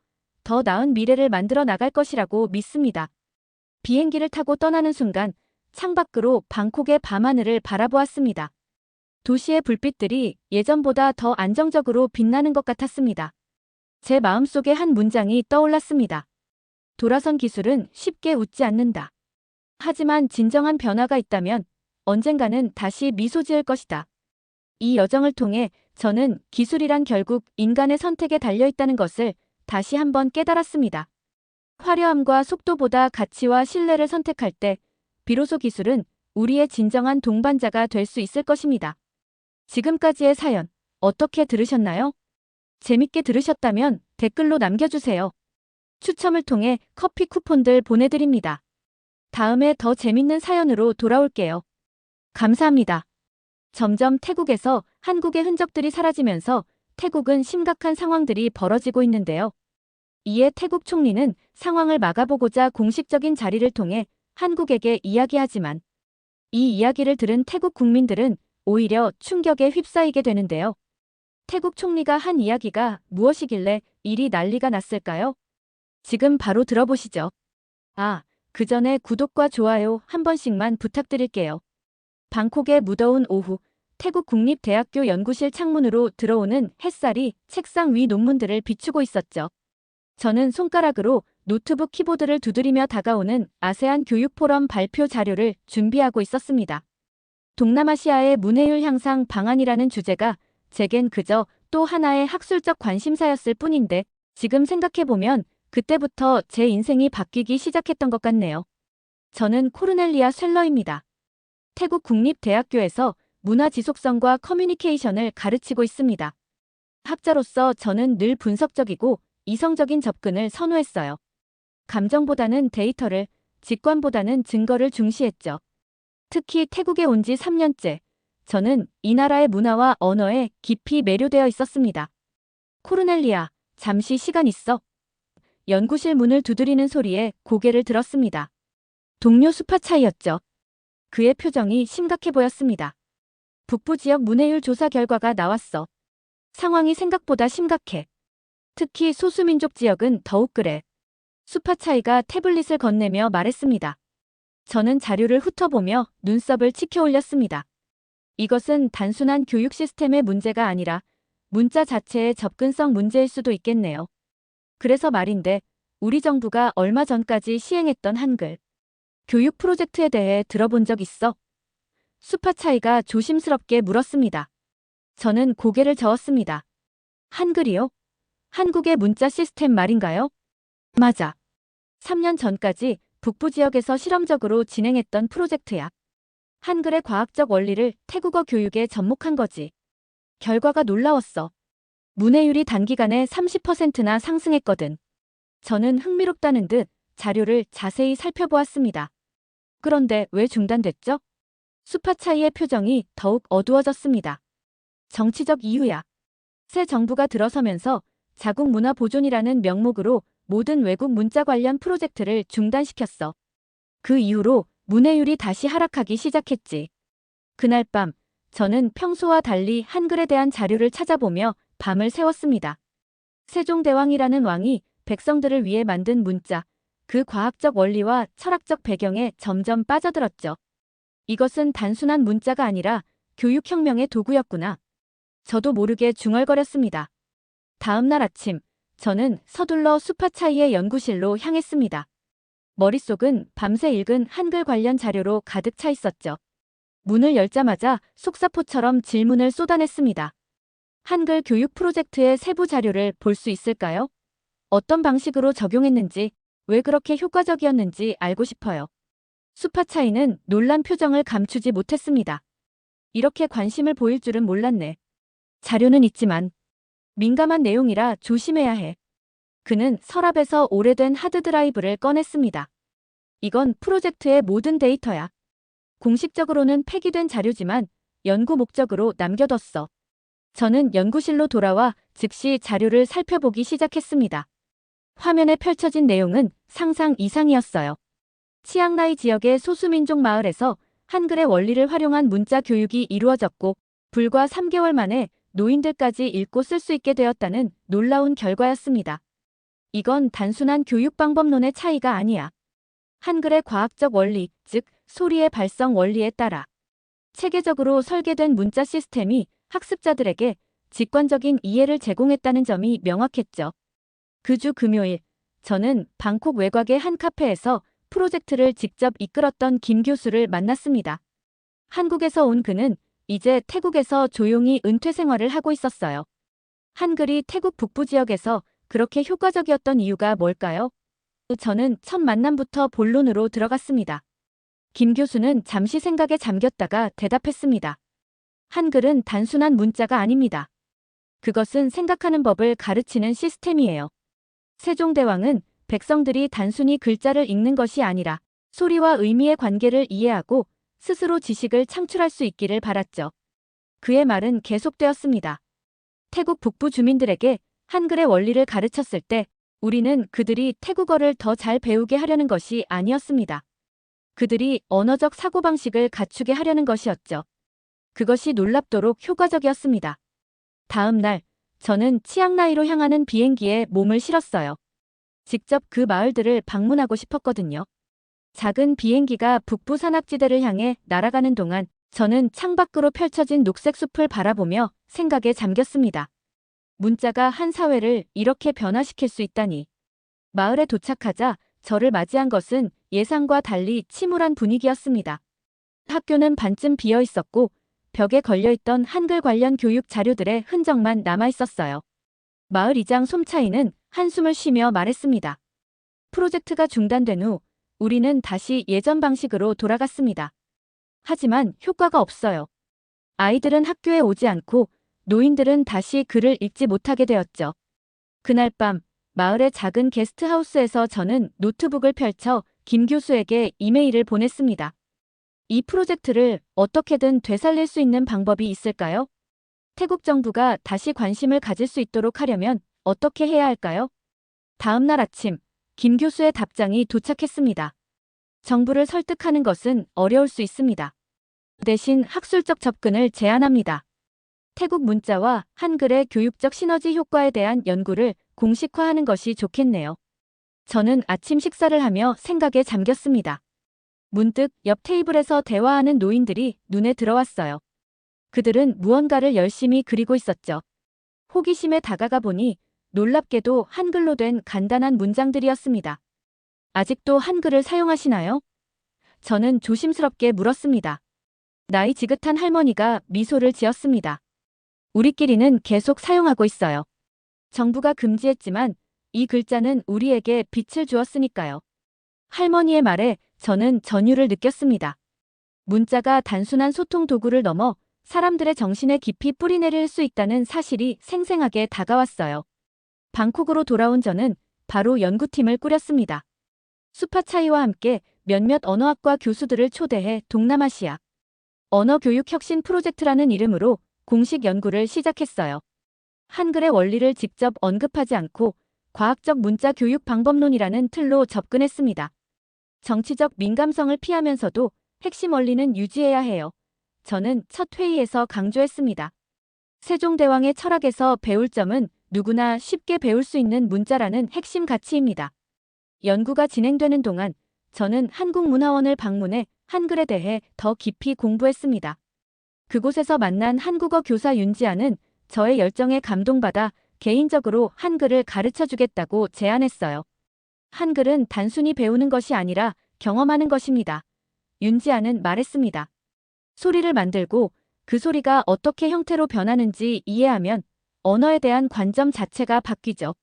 더 나은 미래를 만들어 나갈 것이라고 믿습니다. 비행기를 타고 떠나는 순간 창밖으로 방콕의 밤하늘을 바라보았습니다. 도시의 불빛들이 예전보다 더 안정적으로 빛나는 것 같았습니다. 제 마음속에 한 문장이 떠올랐습니다. 돌아선 기술은 쉽게 웃지 않는다. 하지만 진정한 변화가 있다면 언젠가는 다시 미소 지을 것이다. 이 여정을 통해 저는 기술이란 결국 인간의 선택에 달려있다는 것을 다시 한번 깨달았습니다. 화려함과 속도보다 가치와 신뢰를 선택할 때 비로소 기술은 우리의 진정한 동반자가 될 수 있을 것입니다. 지금까지의 사연 어떻게 들으셨나요? 재밌게 들으셨다면 댓글로 남겨주세요. 추첨을 통해 커피 쿠폰들 보내드립니다. 다음에 더 재밌는 사연으로 돌아올게요. 감사합니다. 점점 태국에서 한국의 흔적들이 사라지면서 태국은 심각한 상황들이 벌어지고 있는데요. 이에 태국 총리는 상황을 막아보고자 공식적인 자리를 통해 한국에게 이야기하지만 이 이야기를 들은 태국 국민들은 오히려 충격에 휩싸이게 되는데요. 태국 총리가 한 이야기가 무엇이길래 이리 난리가 났을까요? 지금 바로 들어보시죠. 그 전에 구독과 좋아요 한 번씩만 부탁드릴게요. 방콕의 무더운 오후, 태국 국립대학교 연구실 창문으로 들어오는 햇살이 책상 위 논문들을 비추고 있었죠. 저는 손가락으로 노트북 키보드를 두드리며 다가오는 아세안 교육포럼 발표 자료를 준비하고 있었습니다. 동남아시아의 문해율 향상 방안이라는 주제가 제겐 그저 또 하나의 학술적 관심사였을 뿐인데 지금 생각해보면 그때부터 제 인생이 바뀌기 시작했던 것 같네요. 저는 코르넬리아 셀러입니다. 태국 국립대학교에서 문화 지속성과 커뮤니케이션을 가르치고 있습니다. 학자로서 저는 늘 분석적이고 이성적인 접근을 선호했어요. 감정보다는 데이터를, 직관보다는 증거를 중시했죠. 특히 태국에 온 지 3년째, 저는 이 나라의 문화와 언어에 깊이 매료되어 있었습니다. 코르넬리아, 잠시 시간 있어? 연구실 문을 두드리는 소리에 고개를 들었습니다. 동료 수파차이였죠. 그의 표정이 심각해 보였습니다. 북부 지역 문해율 조사 결과가 나왔어. 상황이 생각보다 심각해. 특히 소수민족 지역은 더욱 그래. 수파차이가 태블릿을 건네며 말했습니다. 저는 자료를 훑어보며 눈썹을 치켜 올렸습니다. 이것은 단순한 교육 시스템의 문제가 아니라 문자 자체의 접근성 문제일 수도 있겠네요. 그래서 말인데 우리 정부가 얼마 전까지 시행했던 한글 교육 프로젝트에 대해 들어본 적 있어? 수파차이가 조심스럽게 물었습니다. 저는 고개를 저었습니다. 한글이요? 한국의 문자 시스템 말인가요? 맞아. 3년 전까지 북부 지역에서 실험적으로 진행했던 프로젝트야. 한글의 과학적 원리를 태국어 교육에 접목한 거지. 결과가 놀라웠어. 문해율이 단기간에 30%나 상승했거든. 저는 흥미롭다는 듯 자료를 자세히 살펴보았습니다. 그런데 왜 중단됐죠? 수파차이의 표정이 더욱 어두워졌습니다. 정치적 이유야. 새 정부가 들어서면서 자국 문화 보존이라는 명목으로 모든 외국 문자 관련 프로젝트를 중단시켰어. 그 이후로 문해율이 다시 하락하기 시작했지. 그날 밤, 저는 평소와 달리 한글에 대한 자료를 찾아보며 밤을 새웠습니다. 세종대왕이라는 왕이 백성들을 위해 만든 문자, 그 과학적 원리와 철학적 배경에 점점 빠져들었죠. 이것은 단순한 문자가 아니라 교육혁명의 도구였구나. 저도 모르게 중얼거렸습니다. 다음 날 아침, 저는 서둘러 수파차이의 연구실로 향했습니다. 머릿속은 밤새 읽은 한글 관련 자료로 가득 차 있었죠. 문을 열자마자 속사포처럼 질문을 쏟아냈습니다. 한글 교육 프로젝트의 세부 자료를 볼 수 있을까요? 어떤 방식으로 적용했는지, 왜 그렇게 효과적이었는지 알고 싶어요. 수파차이는 놀란 표정을 감추지 못했습니다. 이렇게 관심을 보일 줄은 몰랐네. 자료는 있지만 민감한 내용이라 조심해야 해. 그는 서랍에서 오래된 하드드라이브를 꺼냈습니다. 이건 프로젝트의 모든 데이터야. 공식적으로는 폐기된 자료지만 연구 목적으로 남겨뒀어. 저는 연구실로 돌아와 즉시 자료를 살펴보기 시작했습니다. 화면에 펼쳐진 내용은 상상 이상이었어요. 치앙라이 지역의 소수민족 마을에서 한글의 원리를 활용한 문자 교육이 이루어졌고 불과 3개월 만에 노인들까지 읽고 쓸 수 있게 되었다는 놀라운 결과였습니다. 이건 단순한 교육 방법론의 차이가 아니야. 한글의 과학적 원리, 즉 소리의 발성 원리에 따라 체계적으로 설계된 문자 시스템이 학습자들에게 직관적인 이해를 제공했다는 점이 명확했죠. 그 주 금요일, 저는 방콕 외곽의 한 카페에서 프로젝트를 직접 이끌었던 김 교수를 만났습니다. 한국에서 온 그는 이제 태국에서 조용히 은퇴 생활을 하고 있었어요. 한글이 태국 북부 지역에서 그렇게 효과적이었던 이유가 뭘까요? 저는 첫 만남부터 본론으로 들어갔습니다. 김 교수는 잠시 생각에 잠겼다가 대답했습니다. 한글은 단순한 문자가 아닙니다. 그것은 생각하는 법을 가르치는 시스템이에요. 세종대왕은 백성들이 단순히 글자를 읽는 것이 아니라 소리와 의미의 관계를 이해하고 스스로 지식을 창출할 수 있기를 바랐죠. 그의 말은 계속되었습니다. 태국 북부 주민들에게 한글의 원리를 가르쳤을 때 우리는 그들이 태국어를 더 잘 배우게 하려는 것이 아니었습니다. 그들이 언어적 사고방식을 갖추게 하려는 것이었죠. 그것이 놀랍도록 효과적이었습니다. 다음 날, 저는 치앙라이로 향하는 비행기에 몸을 실었어요. 직접 그 마을들을 방문하고 싶었거든요. 작은 비행기가 북부 산악지대를 향해 날아가는 동안 저는 창밖으로 펼쳐진 녹색 숲을 바라보며 생각에 잠겼습니다. 문자가 한 사회를 이렇게 변화시킬 수 있다니. 마을에 도착하자 저를 맞이한 것은 예상과 달리 침울한 분위기였습니다. 학교는 반쯤 비어 있었고 벽에 걸려있던 한글 관련 교육 자료들의 흔적만 남아 있었어요. 마을 이장 솜차이는 한숨을 쉬며 말했습니다. 프로젝트가 중단된 후 우리는 다시 예전 방식으로 돌아갔습니다. 하지만 효과가 없어요. 아이들은 학교에 오지 않고 노인들은 다시 글을 읽지 못하게 되었죠. 그날 밤 마을의 작은 게스트하우스에서 저는 노트북을 펼쳐 김 교수에게 이메일을 보냈습니다. 이 프로젝트를 어떻게든 되살릴 수 있는 방법이 있을까요? 태국 정부가 다시 관심을 가질 수 있도록 하려면 어떻게 해야 할까요? 다음 날 아침, 김 교수의 답장이 도착했습니다. 정부를 설득하는 것은 어려울 수 있습니다. 대신 학술적 접근을 제안합니다. 태국 문자와 한글의 교육적 시너지 효과에 대한 연구를 공식화하는 것이 좋겠네요. 저는 아침 식사를 하며 생각에 잠겼습니다. 문득 옆 테이블에서 대화하는 노인들이 눈에 들어왔어요. 그들은 무언가를 열심히 그리고 있었죠. 호기심에 다가가 보니 놀랍게도 한글로 된 간단한 문장들이었습니다. 아직도 한글을 사용하시나요? 저는 조심스럽게 물었습니다. 나이 지긋한 할머니가 미소를 지었습니다. 우리끼리는 계속 사용하고 있어요. 정부가 금지했지만 이 글자는 우리에게 빛을 주었으니까요. 할머니의 말에 저는 전율을 느꼈습니다. 문자가 단순한 소통 도구를 넘어 사람들의 정신에 깊이 뿌리내릴 수 있다는 사실이 생생하게 다가왔어요. 방콕으로 돌아온 저는 바로 연구팀을 꾸렸습니다. 수파차이와 함께 몇몇 언어학과 교수들을 초대해 동남아시아 언어교육혁신 프로젝트라는 이름으로 공식 연구를 시작했어요. 한글의 원리를 직접 언급하지 않고 과학적 문자 교육 방법론이라는 틀로 접근했습니다. 정치적 민감성을 피하면서도 핵심 원리는 유지해야 해요. 저는 첫 회의에서 강조했습니다. 세종대왕의 철학에서 배울 점은 누구나 쉽게 배울 수 있는 문자라는 핵심 가치입니다. 연구가 진행되는 동안 저는 한국문화원을 방문해 한글에 대해 더 깊이 공부했습니다. 그곳에서 만난 한국어 교사 윤지아는 저의 열정에 감동받아 개인적으로 한글을 가르쳐주겠다고 제안했어요. 한글은 단순히 배우는 것이 아니라 경험하는 것입니다. 윤지아는 말했습니다. 소리를 만들고 그 소리가 어떻게 형태로 변하는지 이해하면 언어에 대한 관점 자체가 바뀌죠.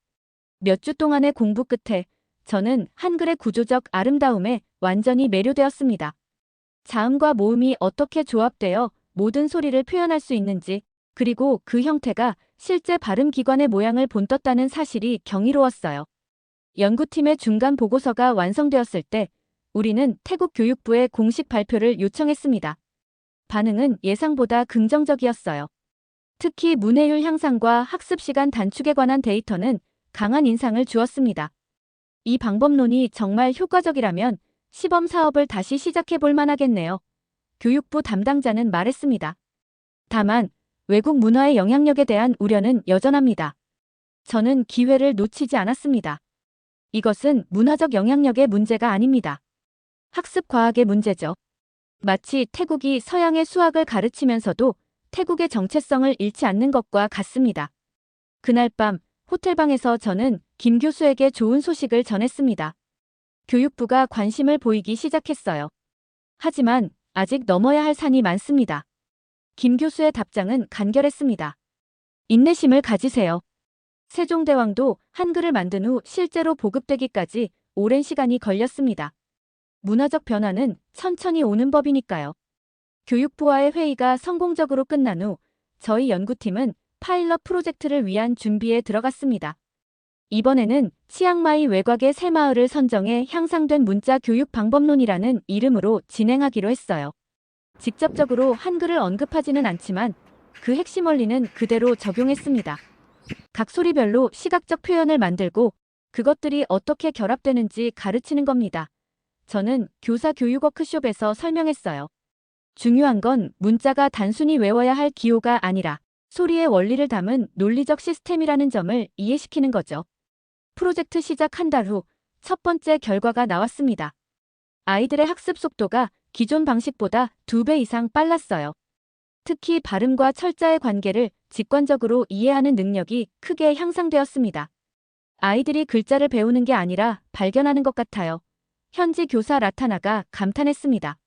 몇 주 동안의 공부 끝에 저는 한글의 구조적 아름다움에 완전히 매료되었습니다. 자음과 모음이 어떻게 조합되어 모든 소리를 표현할 수 있는지, 그리고 그 형태가 실제 발음 기관의 모양을 본떴다는 사실이 경이로웠어요. 연구팀의 중간 보고서가 완성되었을 때 우리는 태국 교육부에 공식 발표를 요청했습니다. 반응은 예상보다 긍정적이었어요. 특히 문해율 향상과 학습 시간 단축에 관한 데이터는 강한 인상을 주었습니다. 이 방법론이 정말 효과적이라면 시범 사업을 다시 시작해 볼 만하겠네요. 교육부 담당자는 말했습니다. 다만 외국 문화의 영향력에 대한 우려는 여전합니다. 저는 기회를 놓치지 않았습니다. 이것은 문화적 영향력의 문제가 아닙니다. 학습 과학의 문제죠. 마치 태국이 서양의 수학을 가르치면서도 태국의 정체성을 잃지 않는 것과 같습니다. 그날 밤 호텔방에서 저는 김 교수에게 좋은 소식을 전했습니다. 교육부가 관심을 보이기 시작했어요. 하지만 아직 넘어야 할 산이 많습니다. 김 교수의 답장은 간결했습니다. 인내심을 가지세요. 세종대왕도 한글을 만든 후 실제로 보급되기까지 오랜 시간이 걸렸습니다. 문화적 변화는 천천히 오는 법이니까요. 교육부와의 회의가 성공적으로 끝난 후 저희 연구팀은 파일럿 프로젝트를 위한 준비에 들어갔습니다. 이번에는 치앙마이 외곽의 새 마을을 선정해 향상된 문자 교육 방법론이라는 이름으로 진행하기로 했어요. 직접적으로 한글을 언급하지는 않지만 그 핵심 원리는 그대로 적용했습니다. 각 소리별로 시각적 표현을 만들고 그것들이 어떻게 결합되는지 가르치는 겁니다. 저는 교사 교육 워크숍에서 설명했어요. 중요한 건 문자가 단순히 외워야 할 기호가 아니라 소리의 원리를 담은 논리적 시스템이라는 점을 이해시키는 거죠. 프로젝트 시작 한 달 후 첫 번째 결과가 나왔습니다. 아이들의 학습 속도가 기존 방식보다 2배 이상 빨랐어요. 특히 발음과 철자의 관계를 직관적으로 이해하는 능력이 크게 향상되었습니다. 아이들이 글자를 배우는 게 아니라 발견하는 것 같아요. 현지 교사 라타나가 감탄했습니다.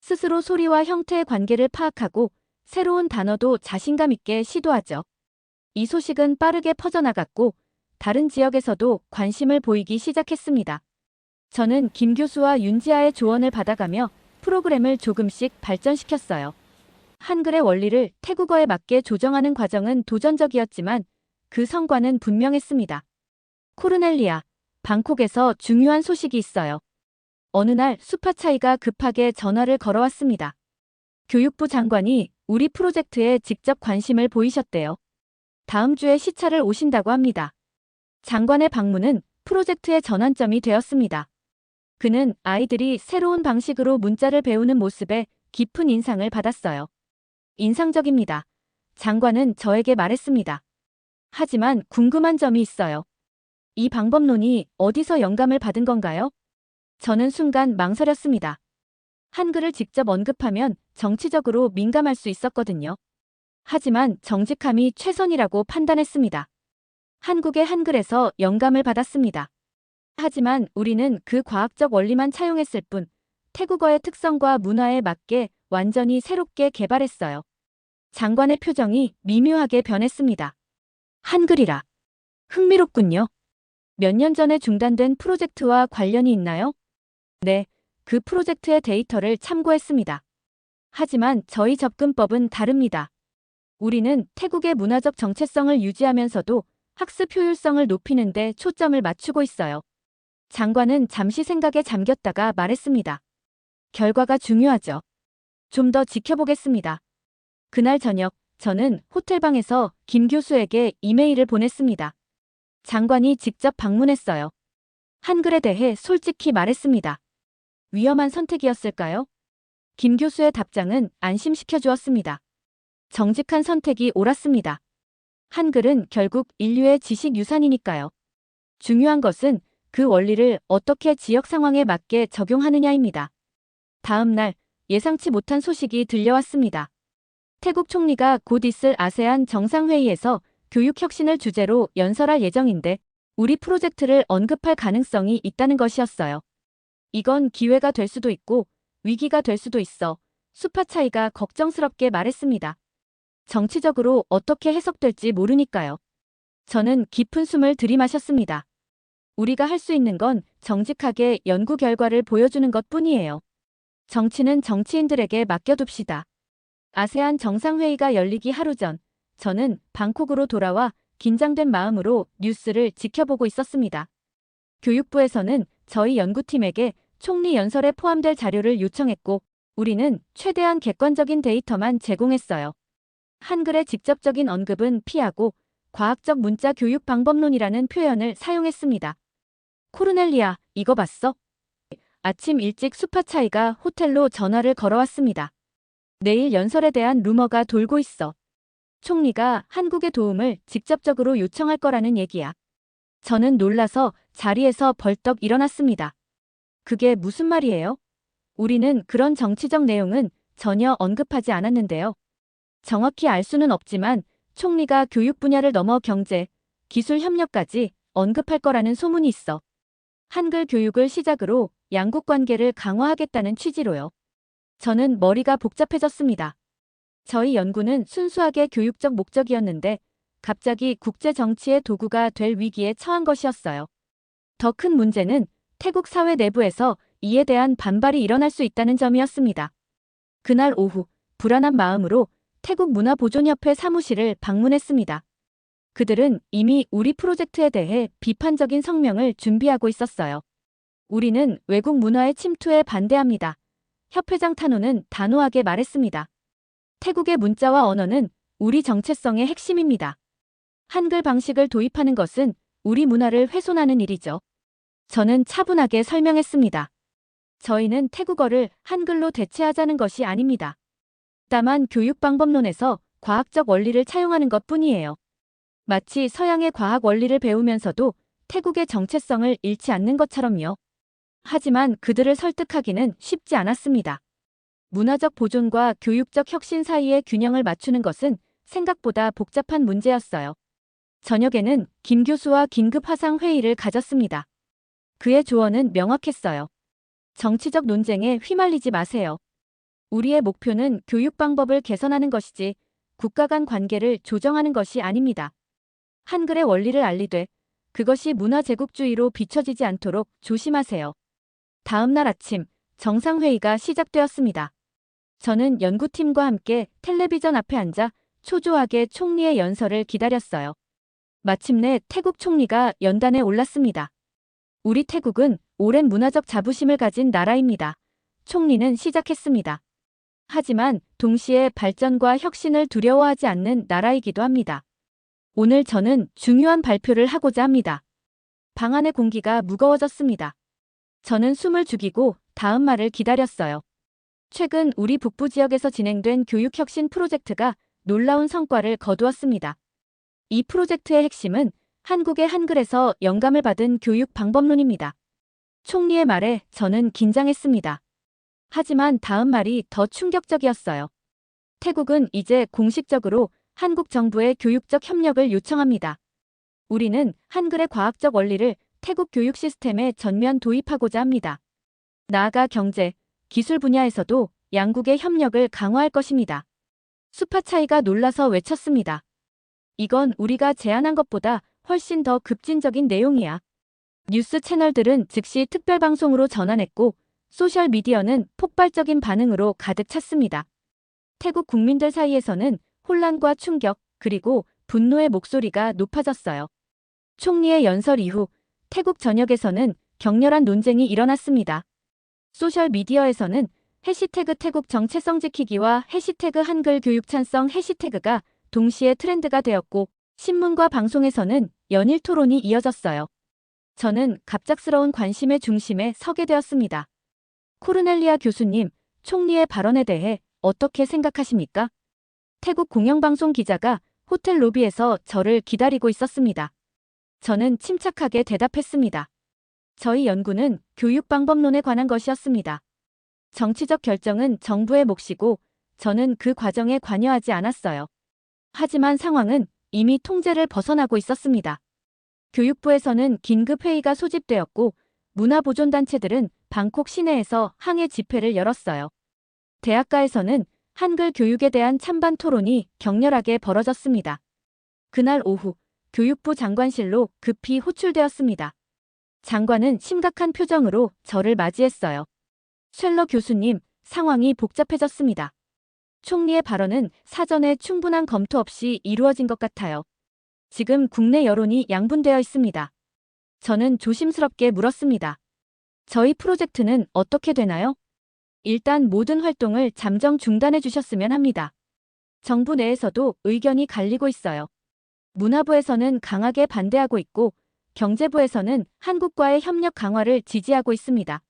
스스로 소리와 형태의 관계를 파악하고 새로운 단어도 자신감 있게 시도하죠. 이 소식은 빠르게 퍼져나갔고 다른 지역에서도 관심을 보이기 시작했습니다. 저는 김 교수와 윤지아의 조언을 받아가며 프로그램을 조금씩 발전시켰어요. 한글의 원리를 태국어에 맞게 조정하는 과정은 도전적이었지만 그 성과는 분명했습니다. 코르넬리아, 방콕에서 중요한 소식이 있어요. 어느 날 수파차이가 급하게 전화를 걸어왔습니다. 교육부 장관이 우리 프로젝트에 직접 관심을 보이셨대요. 다음 주에 시차를 오신다고 합니다. 장관의 방문은 프로젝트의 전환점이 되었습니다. 그는 아이들이 새로운 방식으로 문자를 배우는 모습에 깊은 인상을 받았어요. 인상적입니다. 장관은 저에게 말했습니다. 하지만 궁금한 점이 있어요. 이 방법론이 어디서 영감을 받은 건가요? 저는 순간 망설였습니다. 한글을 직접 언급하면 정치적으로 민감할 수 있었거든요. 하지만 정직함이 최선이라고 판단했습니다. 한국의 한글에서 영감을 받았습니다. 하지만 우리는 그 과학적 원리만 차용했을 뿐 태국어의 특성과 문화에 맞게 완전히 새롭게 개발했어요. 장관의 표정이 미묘하게 변했습니다. 한글이라. 흥미롭군요. 몇 년 전에 중단된 프로젝트와 관련이 있나요? 네, 그 프로젝트의 데이터를 참고했습니다. 하지만 저희 접근법은 다릅니다. 우리는 태국의 문화적 정체성을 유지하면서도 학습 효율성을 높이는 데 초점을 맞추고 있어요. 장관은 잠시 생각에 잠겼다가 말했습니다. 결과가 중요하죠. 좀 더 지켜보겠습니다. 그날 저녁, 저는 호텔방에서 김 교수에게 이메일을 보냈습니다. 장관이 직접 방문했어요. 한글에 대해 솔직히 말했습니다. 위험한 선택이었을까요? 김 교수의 답장은 안심시켜 주었습니다. 정직한 선택이 옳았습니다. 한글은 결국 인류의 지식 유산이니까요. 중요한 것은 그 원리를 어떻게 지역 상황에 맞게 적용하느냐입니다. 다음 날 예상치 못한 소식이 들려왔습니다. 태국 총리가 곧 있을 아세안 정상회의에서 교육혁신을 주제로 연설할 예정인데 우리 프로젝트를 언급할 가능성이 있다는 것이었어요. 이건 기회가 될 수도 있고 위기가 될 수도 있어. 수파차이가 걱정스럽게 말했습니다. 정치적으로 어떻게 해석될지 모르니까요. 저는 깊은 숨을 들이마셨습니다. 우리가 할 수 있는 건 정직하게 연구 결과를 보여주는 것뿐이에요. 정치는 정치인들에게 맡겨둡시다. 아세안 정상회의가 열리기 하루 전, 저는 방콕으로 돌아와 긴장된 마음으로 뉴스를 지켜보고 있었습니다. 교육부에서는 저희 연구팀에게 총리 연설에 포함될 자료를 요청했고, 우리는 최대한 객관적인 데이터만 제공했어요. 한글의 직접적인 언급은 피하고 과학적 문자 교육 방법론이라는 표현을 사용했습니다. 코르넬리아, 이거 봤어? 아침 일찍 수파차이가 호텔로 전화를 걸어왔습니다. 내일 연설에 대한 루머가 돌고 있어. 총리가 한국의 도움을 직접적으로 요청할 거라는 얘기야. 저는 놀라서 자리에서 벌떡 일어났습니다. 그게 무슨 말이에요? 우리는 그런 정치적 내용은 전혀 언급하지 않았는데요. 정확히 알 수는 없지만 총리가 교육 분야를 넘어 경제, 기술 협력까지 언급할 거라는 소문이 있어. 한글 교육을 시작으로 양국 관계를 강화하겠다는 취지로요. 저는 머리가 복잡해졌습니다. 저희 연구는 순수하게 교육적 목적이었는데 갑자기 국제 정치의 도구가 될 위기에 처한 것이었어요. 더 큰 문제는 태국 사회 내부에서 이에 대한 반발이 일어날 수 있다는 점이었습니다. 그날 오후 불안한 마음으로 태국 문화보존협회 사무실을 방문했습니다. 그들은 이미 우리 프로젝트에 대해 비판적인 성명을 준비하고 있었어요. 우리는 외국 문화의 침투에 반대합니다. 협회장 타노는 단호하게 말했습니다. 태국의 문자와 언어는 우리 정체성의 핵심입니다. 한글 방식을 도입하는 것은 우리 문화를 훼손하는 일이죠. 저는 차분하게 설명했습니다. 저희는 태국어를 한글로 대체하자는 것이 아닙니다. 다만 교육 방법론에서 과학적 원리를 차용하는 것 뿐이에요. 마치 서양의 과학 원리를 배우면서도 태국의 정체성을 잃지 않는 것처럼요. 하지만 그들을 설득하기는 쉽지 않았습니다. 문화적 보존과 교육적 혁신 사이의 균형을 맞추는 것은 생각보다 복잡한 문제였어요. 저녁에는 김 교수와 긴급 화상 회의를 가졌습니다. 그의 조언은 명확했어요. 정치적 논쟁에 휘말리지 마세요. 우리의 목표는 교육 방법을 개선하는 것이지 국가 간 관계를 조정하는 것이 아닙니다. 한글의 원리를 알리되 그것이 문화 제국주의로 비춰지지 않도록 조심하세요. 다음 날 아침 정상회의가 시작되었습니다. 저는 연구팀과 함께 텔레비전 앞에 앉아 초조하게 총리의 연설을 기다렸어요. 마침내 태국 총리가 연단에 올랐습니다. 우리 태국은 오랜 문화적 자부심을 가진 나라입니다. 총리는 시작했습니다. 하지만 동시에 발전과 혁신을 두려워하지 않는 나라이기도 합니다. 오늘 저는 중요한 발표를 하고자 합니다. 방 안의 공기가 무거워졌습니다. 저는 숨을 죽이고 다음 말을 기다렸어요. 최근 우리 북부 지역에서 진행된 교육혁신 프로젝트가 놀라운 성과를 거두었습니다. 이 프로젝트의 핵심은 한국의 한글에서 영감을 받은 교육 방법론입니다. 총리의 말에 저는 긴장했습니다. 하지만 다음 말이 더 충격적이었어요. 태국은 이제 공식적으로 한국 정부의 교육적 협력을 요청합니다. 우리는 한글의 과학적 원리를 태국 교육 시스템에 전면 도입하고자 합니다. 나아가 경제, 기술 분야에서도 양국의 협력을 강화할 것입니다. 수파차이가 놀라서 외쳤습니다. 이건 우리가 제안한 것보다 훨씬 더 급진적인 내용이야. 뉴스 채널들은 즉시 특별방송으로 전환했고 소셜미디어는 폭발적인 반응으로 가득 찼습니다. 태국 국민들 사이에서는 혼란과 충격 그리고 분노의 목소리가 높아졌어요. 총리의 연설 이후 태국 전역에서는 격렬한 논쟁이 일어났습니다. 소셜미디어에서는 해시태그 태국 정체성 지키기와 해시태그 한글 교육 찬성 해시태그가 동시에 트렌드가 되었고 신문과 방송에서는 연일 토론이 이어졌어요. 저는 갑작스러운 관심의 중심에 서게 되었습니다. 코르넬리아 교수님, 총리의 발언에 대해 어떻게 생각하십니까? 태국 공영방송 기자가 호텔 로비에서 저를 기다리고 있었습니다. 저는 침착하게 대답했습니다. 저희 연구는 교육 방법론에 관한 것이었습니다. 정치적 결정은 정부의 몫이고 저는 그 과정에 관여하지 않았어요. 하지만 상황은 이미 통제를 벗어나고 있었습니다. 교육부에서는 긴급 회의가 소집되었고 문화보존단체들은 방콕 시내에서 항해 집회를 열었어요. 대학가에서는 한글 교육에 대한 찬반 토론이 격렬하게 벌어졌습니다. 그날 오후 교육부 장관실로 급히 호출되었습니다. 장관은 심각한 표정으로 저를 맞이했어요. 쉘러 교수님, 상황이 복잡해졌습니다. 총리의 발언은 사전에 충분한 검토 없이 이루어진 것 같아요. 지금 국내 여론이 양분되어 있습니다. 저는 조심스럽게 물었습니다. 저희 프로젝트는 어떻게 되나요? 일단 모든 활동을 잠정 중단해 주셨으면 합니다. 정부 내에서도 의견이 갈리고 있어요. 문화부에서는 강하게 반대하고 있고 경제부에서는 한국과의 협력 강화를 지지하고 있습니다.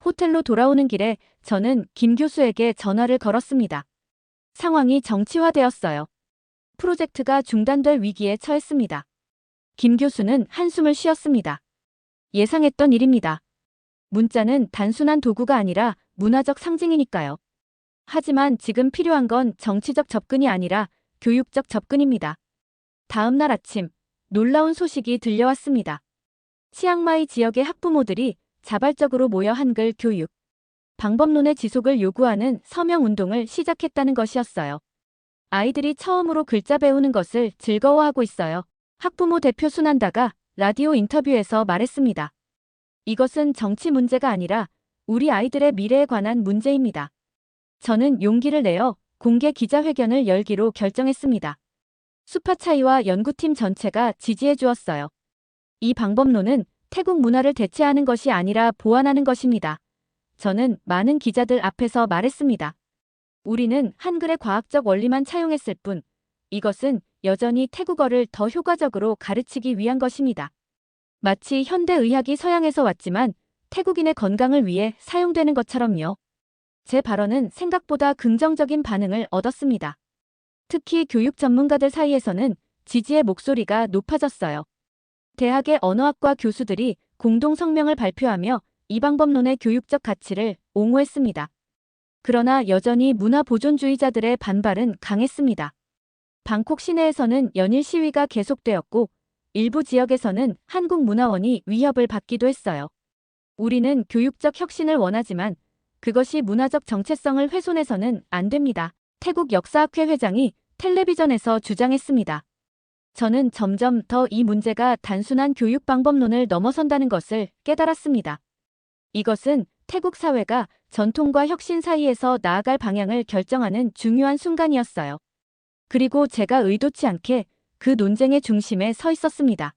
호텔로 돌아오는 길에 저는 김 교수에게 전화를 걸었습니다. 상황이 정치화되었어요. 프로젝트가 중단될 위기에 처했습니다. 김 교수는 한숨을 쉬었습니다. 예상했던 일입니다. 문자는 단순한 도구가 아니라 문화적 상징이니까요. 하지만 지금 필요한 건 정치적 접근이 아니라 교육적 접근입니다. 다음 날 아침, 놀라운 소식이 들려왔습니다. 치앙마이 지역의 학부모들이 자발적으로 모여 한글 교육 방법론의 지속을 요구하는 서명운동을 시작했다는 것이었어요. 아이들이 처음으로 글자 배우는 것을 즐거워하고 있어요. 학부모 대표 순한다가 라디오 인터뷰에서 말했습니다. 이것은 정치 문제가 아니라 우리 아이들의 미래에 관한 문제입니다. 저는 용기를 내어 공개 기자회견을 열기로 결정했습니다. 수파차이와 연구팀 전체가 지지해 주었어요. 이 방법론은 태국 문화를 대체하는 것이 아니라 보완하는 것입니다. 저는 많은 기자들 앞에서 말했습니다. 우리는 한글의 과학적 원리만 차용했을 뿐, 이것은 여전히 태국어를 더 효과적으로 가르치기 위한 것입니다. 마치 현대 의학이 서양에서 왔지만 태국인의 건강을 위해 사용되는 것처럼요. 제 발언은 생각보다 긍정적인 반응을 얻었습니다. 특히 교육 전문가들 사이에서는 지지의 목소리가 높아졌어요. 대학의 언어학과 교수들이 공동 성명을 발표하며 이 방법론의 교육적 가치를 옹호했습니다. 그러나 여전히 문화 보존주의자들의 반발은 강했습니다. 방콕 시내에서는 연일 시위가 계속되었고 일부 지역에서는 한국문화원이 위협을 받기도 했어요. 우리는 교육적 혁신을 원하지만 그것이 문화적 정체성을 훼손해서는 안 됩니다. 태국 역사학회 회장이 텔레비전에서 주장했습니다. 저는 점점 더 이 문제가 단순한 교육 방법론을 넘어선다는 것을 깨달았습니다. 이것은 태국 사회가 전통과 혁신 사이에서 나아갈 방향을 결정하는 중요한 순간이었어요. 그리고 제가 의도치 않게 그 논쟁의 중심에 서 있었습니다.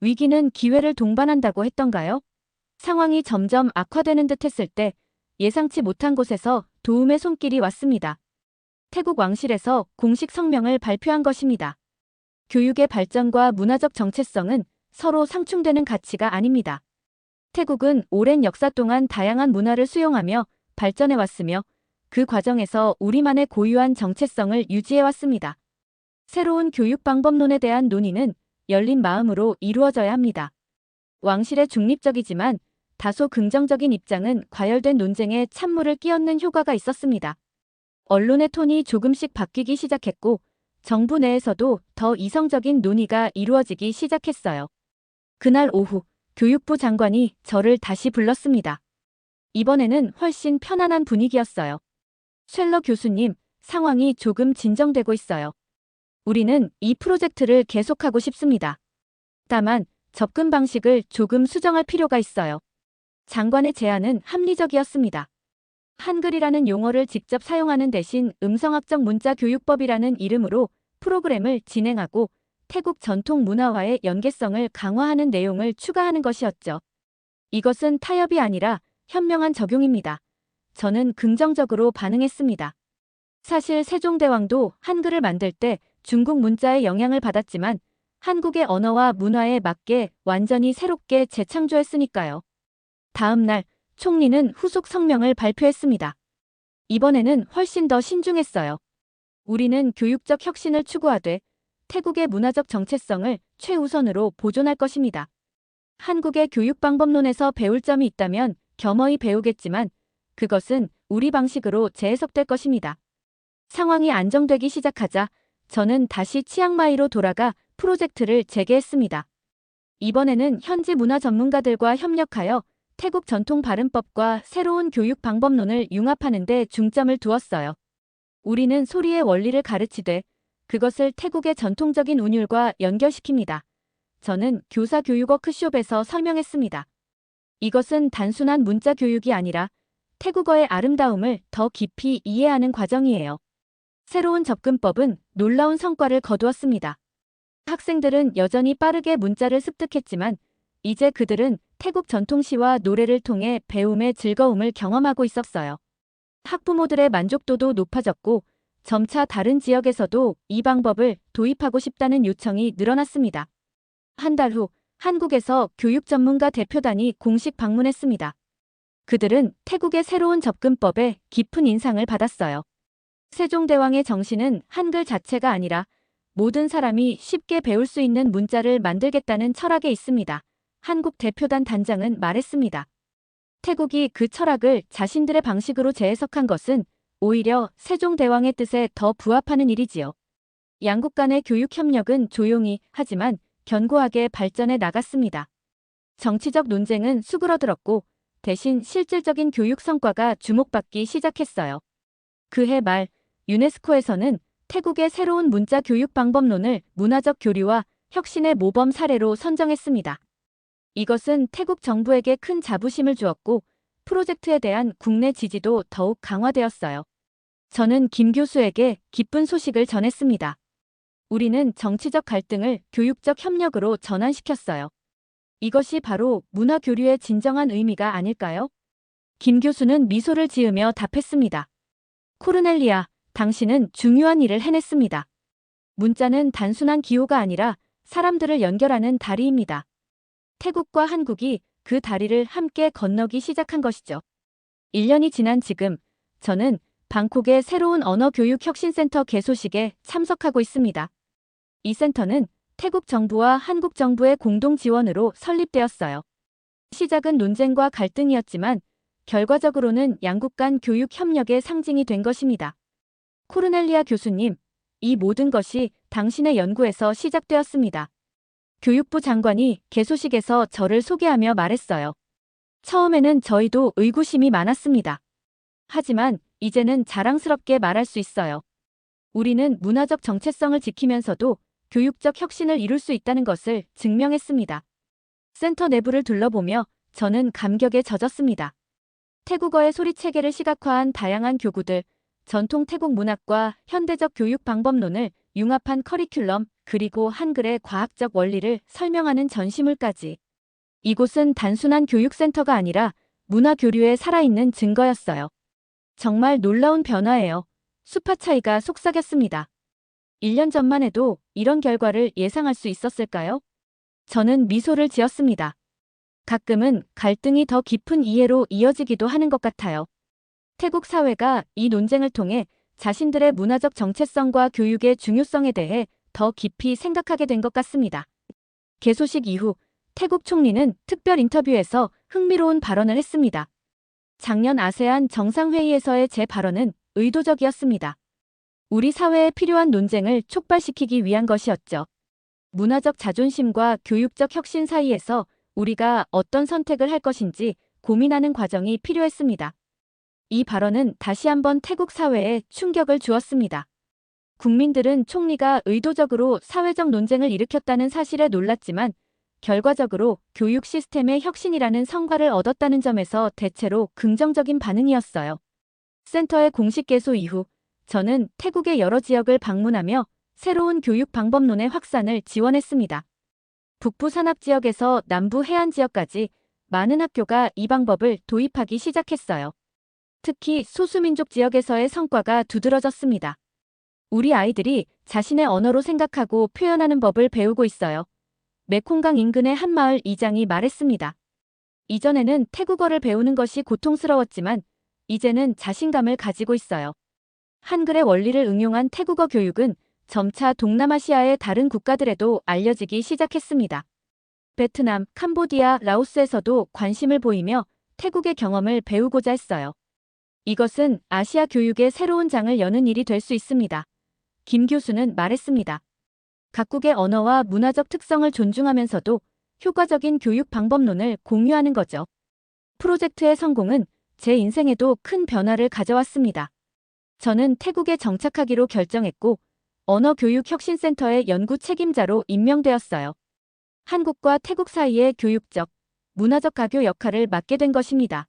위기는 기회를 동반한다고 했던가요? 상황이 점점 악화되는 듯 했을 때 예상치 못한 곳에서 도움의 손길이 왔습니다. 태국 왕실에서 공식 성명을 발표한 것입니다. 교육의 발전과 문화적 정체성은 서로 상충되는 가치가 아닙니다. 태국은 오랜 역사 동안 다양한 문화를 수용하며 발전해왔으며 그 과정에서 우리만의 고유한 정체성을 유지해왔습니다. 새로운 교육 방법론에 대한 논의는 열린 마음으로 이루어져야 합니다. 왕실의 중립적이지만 다소 긍정적인 입장은 과열된 논쟁에 찬물을 끼얹는 효과가 있었습니다. 언론의 톤이 조금씩 바뀌기 시작했고 정부 내에서도 더 이성적인 논의가 이루어지기 시작했어요. 그날 오후 교육부 장관이 저를 다시 불렀습니다. 이번에는 훨씬 편안한 분위기였어요. 쉘러 교수님, 상황이 조금 진정되고 있어요. 우리는 이 프로젝트를 계속하고 싶습니다. 다만 접근 방식을 조금 수정할 필요가 있어요. 장관의 제안은 합리적이었습니다. 한글이라는 용어를 직접 사용하는 대신 음성학적 문자교육법이라는 이름으로 프로그램을 진행하고 태국 전통 문화와의 연계성을 강화하는 내용을 추가하는 것이었죠. 이것은 타협이 아니라 현명한 적용입니다. 저는 긍정적으로 반응했습니다. 사실 세종대왕도 한글을 만들 때 중국 문자의 영향을 받았지만 한국의 언어와 문화에 맞게 완전히 새롭게 재창조했으니까요. 다음 날 총리는 후속 성명을 발표했습니다. 이번에는 훨씬 더 신중했어요. 우리는 교육적 혁신을 추구하되 태국의 문화적 정체성을 최우선으로 보존할 것입니다. 한국의 교육 방법론에서 배울 점이 있다면 겸허히 배우겠지만 그것은 우리 방식으로 재해석될 것입니다. 상황이 안정되기 시작하자 저는 다시 치앙마이로 돌아가 프로젝트를 재개했습니다. 이번에는 현지 문화 전문가들과 협력하여 태국 전통 발음법과 새로운 교육 방법론을 융합하는 데 중점을 두었어요. 우리는 소리의 원리를 가르치되 그것을 태국의 전통적인 운율과 연결시킵니다. 저는 교사 교육 워크숍에서 설명했습니다. 이것은 단순한 문자 교육이 아니라 태국어의 아름다움을 더 깊이 이해하는 과정이에요. 새로운 접근법은 놀라운 성과를 거두었습니다. 학생들은 여전히 빠르게 문자를 습득했지만 이제 그들은 태국 전통시와 노래를 통해 배움의 즐거움을 경험하고 있었어요. 학부모들의 만족도도 높아졌고 점차 다른 지역에서도 이 방법을 도입하고 싶다는 요청이 늘어났습니다. 한 달 후 한국에서 교육 전문가 대표단이 공식 방문했습니다. 그들은 태국의 새로운 접근법에 깊은 인상을 받았어요. 세종대왕의 정신은 한글 자체가 아니라 모든 사람이 쉽게 배울 수 있는 문자를 만들겠다는 철학에 있습니다. 한국 대표단 단장은 말했습니다. 태국이 그 철학을 자신들의 방식으로 재해석한 것은 오히려 세종대왕의 뜻에 더 부합하는 일이지요. 양국 간의 교육 협력은 조용히 하지만 견고하게 발전해 나갔습니다. 정치적 논쟁은 수그러들었고 대신 실질적인 교육 성과가 주목받기 시작했어요. 그해 말 유네스코에서는 태국의 새로운 문자 교육 방법론을 문화적 교류와 혁신의 모범 사례로 선정했습니다. 이것은 태국 정부에게 큰 자부심을 주었고 프로젝트에 대한 국내 지지도 더욱 강화되었어요. 저는 김 교수에게 기쁜 소식을 전했습니다. 우리는 정치적 갈등을 교육적 협력으로 전환시켰어요. 이것이 바로 문화 교류의 진정한 의미가 아닐까요? 김 교수는 미소를 지으며 답했습니다. 코르넬리아, 당신은 중요한 일을 해냈습니다. 문자는 단순한 기호가 아니라 사람들을 연결하는 다리입니다. 태국과 한국이 그 다리를 함께 건너기 시작한 것이죠. 1년이 지난 지금 저는 방콕의 새로운 언어교육혁신센터 개소식에 참석하고 있습니다. 이 센터는 태국 정부와 한국 정부의 공동 지원으로 설립되었어요. 시작은 논쟁과 갈등이었지만 결과적으로는 양국 간 교육 협력의 상징이 된 것입니다. 코르넬리아 교수님, 이 모든 것이 당신의 연구에서 시작되었습니다. 교육부 장관이 개소식에서 저를 소개하며 말했어요. 처음에는 저희도 의구심이 많았습니다. 하지만 이제는 자랑스럽게 말할 수 있어요. 우리는 문화적 정체성을 지키면서도 교육적 혁신을 이룰 수 있다는 것을 증명했습니다. 센터 내부를 둘러보며 저는 감격에 젖었습니다. 태국어의 소리체계를 시각화한 다양한 교구들, 전통 태국 문학과 현대적 교육 방법론을 융합한 커리큘럼, 그리고 한글의 과학적 원리를 설명하는 전시물까지. 이곳은 단순한 교육센터가 아니라 문화 교류의 살아있는 증거였어요. 정말 놀라운 변화예요. 수파 차이가 속삭였습니다. 1년 전만 해도 이런 결과를 예상할 수 있었을까요? 저는 미소를 지었습니다. 가끔은 갈등이 더 깊은 이해로 이어지기도 하는 것 같아요. 태국 사회가 이 논쟁을 통해 자신들의 문화적 정체성과 교육의 중요성에 대해 더 깊이 생각하게 된 것 같습니다. 개소식 이후 태국 총리는 특별 인터뷰에서 흥미로운 발언을 했습니다. 작년 아세안 정상회의에서의 제 발언은 의도적이었습니다. 우리 사회에 필요한 논쟁을 촉발시키기 위한 것이었죠. 문화적 자존심과 교육적 혁신 사이에서 우리가 어떤 선택을 할 것인지 고민하는 과정이 필요했습니다. 이 발언은 다시 한번 태국 사회에 충격을 주었습니다. 국민들은 총리가 의도적으로 사회적 논쟁을 일으켰다는 사실에 놀랐지만 결과적으로 교육 시스템의 혁신이라는 성과를 얻었다는 점에서 대체로 긍정적인 반응이었어요. 센터의 공식 개소 이후 저는 태국의 여러 지역을 방문하며 새로운 교육 방법론의 확산을 지원했습니다. 북부 산악 지역에서 남부 해안 지역까지 많은 학교가 이 방법을 도입하기 시작했어요. 특히 소수민족 지역에서의 성과가 두드러졌습니다. 우리 아이들이 자신의 언어로 생각하고 표현하는 법을 배우고 있어요. 메콩강 인근의 한 마을 이장이 말했습니다. 이전에는 태국어를 배우는 것이 고통스러웠지만 이제는 자신감을 가지고 있어요. 한글의 원리를 응용한 태국어 교육은 점차 동남아시아의 다른 국가들에도 알려지기 시작했습니다. 베트남, 캄보디아, 라오스에서도 관심을 보이며 태국의 경험을 배우고자 했어요. 이것은 아시아 교육의 새로운 장을 여는 일이 될 수 있습니다. 김 교수는 말했습니다. 각국의 언어와 문화적 특성을 존중하면서도 효과적인 교육 방법론을 공유하는 거죠. 프로젝트의 성공은 제 인생에도 큰 변화를 가져왔습니다. 저는 태국에 정착하기로 결정했고 언어교육혁신센터의 연구 책임자로 임명되었어요. 한국과 태국 사이의 교육적, 문화적 가교 역할을 맡게 된 것입니다.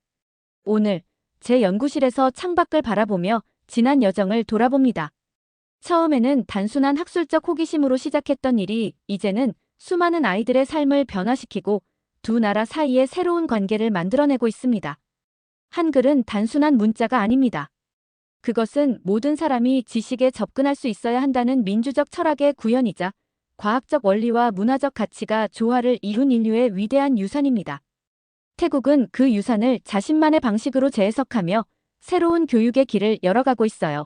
오늘 제 연구실에서 창밖을 바라보며 지난 여정을 돌아봅니다. 처음에는 단순한 학술적 호기심으로 시작했던 일이 이제는 수많은 아이들의 삶을 변화시키고 두 나라 사이의 새로운 관계를 만들어내고 있습니다. 한글은 단순한 문자가 아닙니다. 그것은 모든 사람이 지식에 접근할 수 있어야 한다는 민주적 철학의 구현이자 과학적 원리와 문화적 가치가 조화를 이룬 인류의 위대한 유산입니다. 태국은 그 유산을 자신만의 방식으로 재해석하며 새로운 교육의 길을 열어가고 있어요.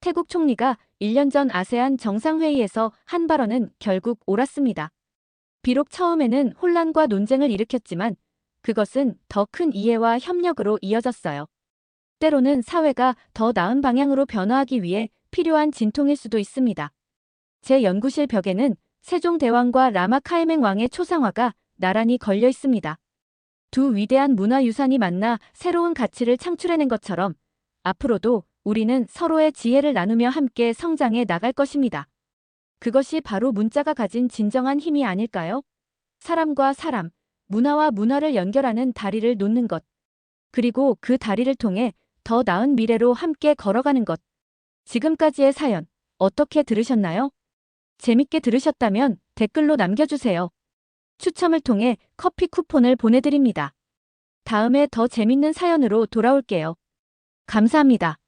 태국 총리가 1년 전 아세안 정상회의에서 한 발언은 결국 옳았습니다. 비록 처음에는 혼란과 논쟁을 일으켰지만 그것은 더 큰 이해와 협력으로 이어졌어요. 때로는 사회가 더 나은 방향으로 변화하기 위해 필요한 진통일 수도 있습니다. 제 연구실 벽에는 세종대왕과 라마카이맹 왕의 초상화가 나란히 걸려 있습니다. 두 위대한 문화유산이 만나 새로운 가치를 창출해낸 것처럼 앞으로도 우리는 서로의 지혜를 나누며 함께 성장해 나갈 것입니다. 그것이 바로 문자가 가진 진정한 힘이 아닐까요? 사람과 사람, 문화와 문화를 연결하는 다리를 놓는 것. 그리고 그 다리를 통해 더 나은 미래로 함께 걸어가는 것. 지금까지의 사연 어떻게 들으셨나요? 재밌게 들으셨다면 댓글로 남겨주세요. 추첨을 통해 커피 쿠폰을 보내드립니다. 다음에 더 재밌는 사연으로 돌아올게요. 감사합니다.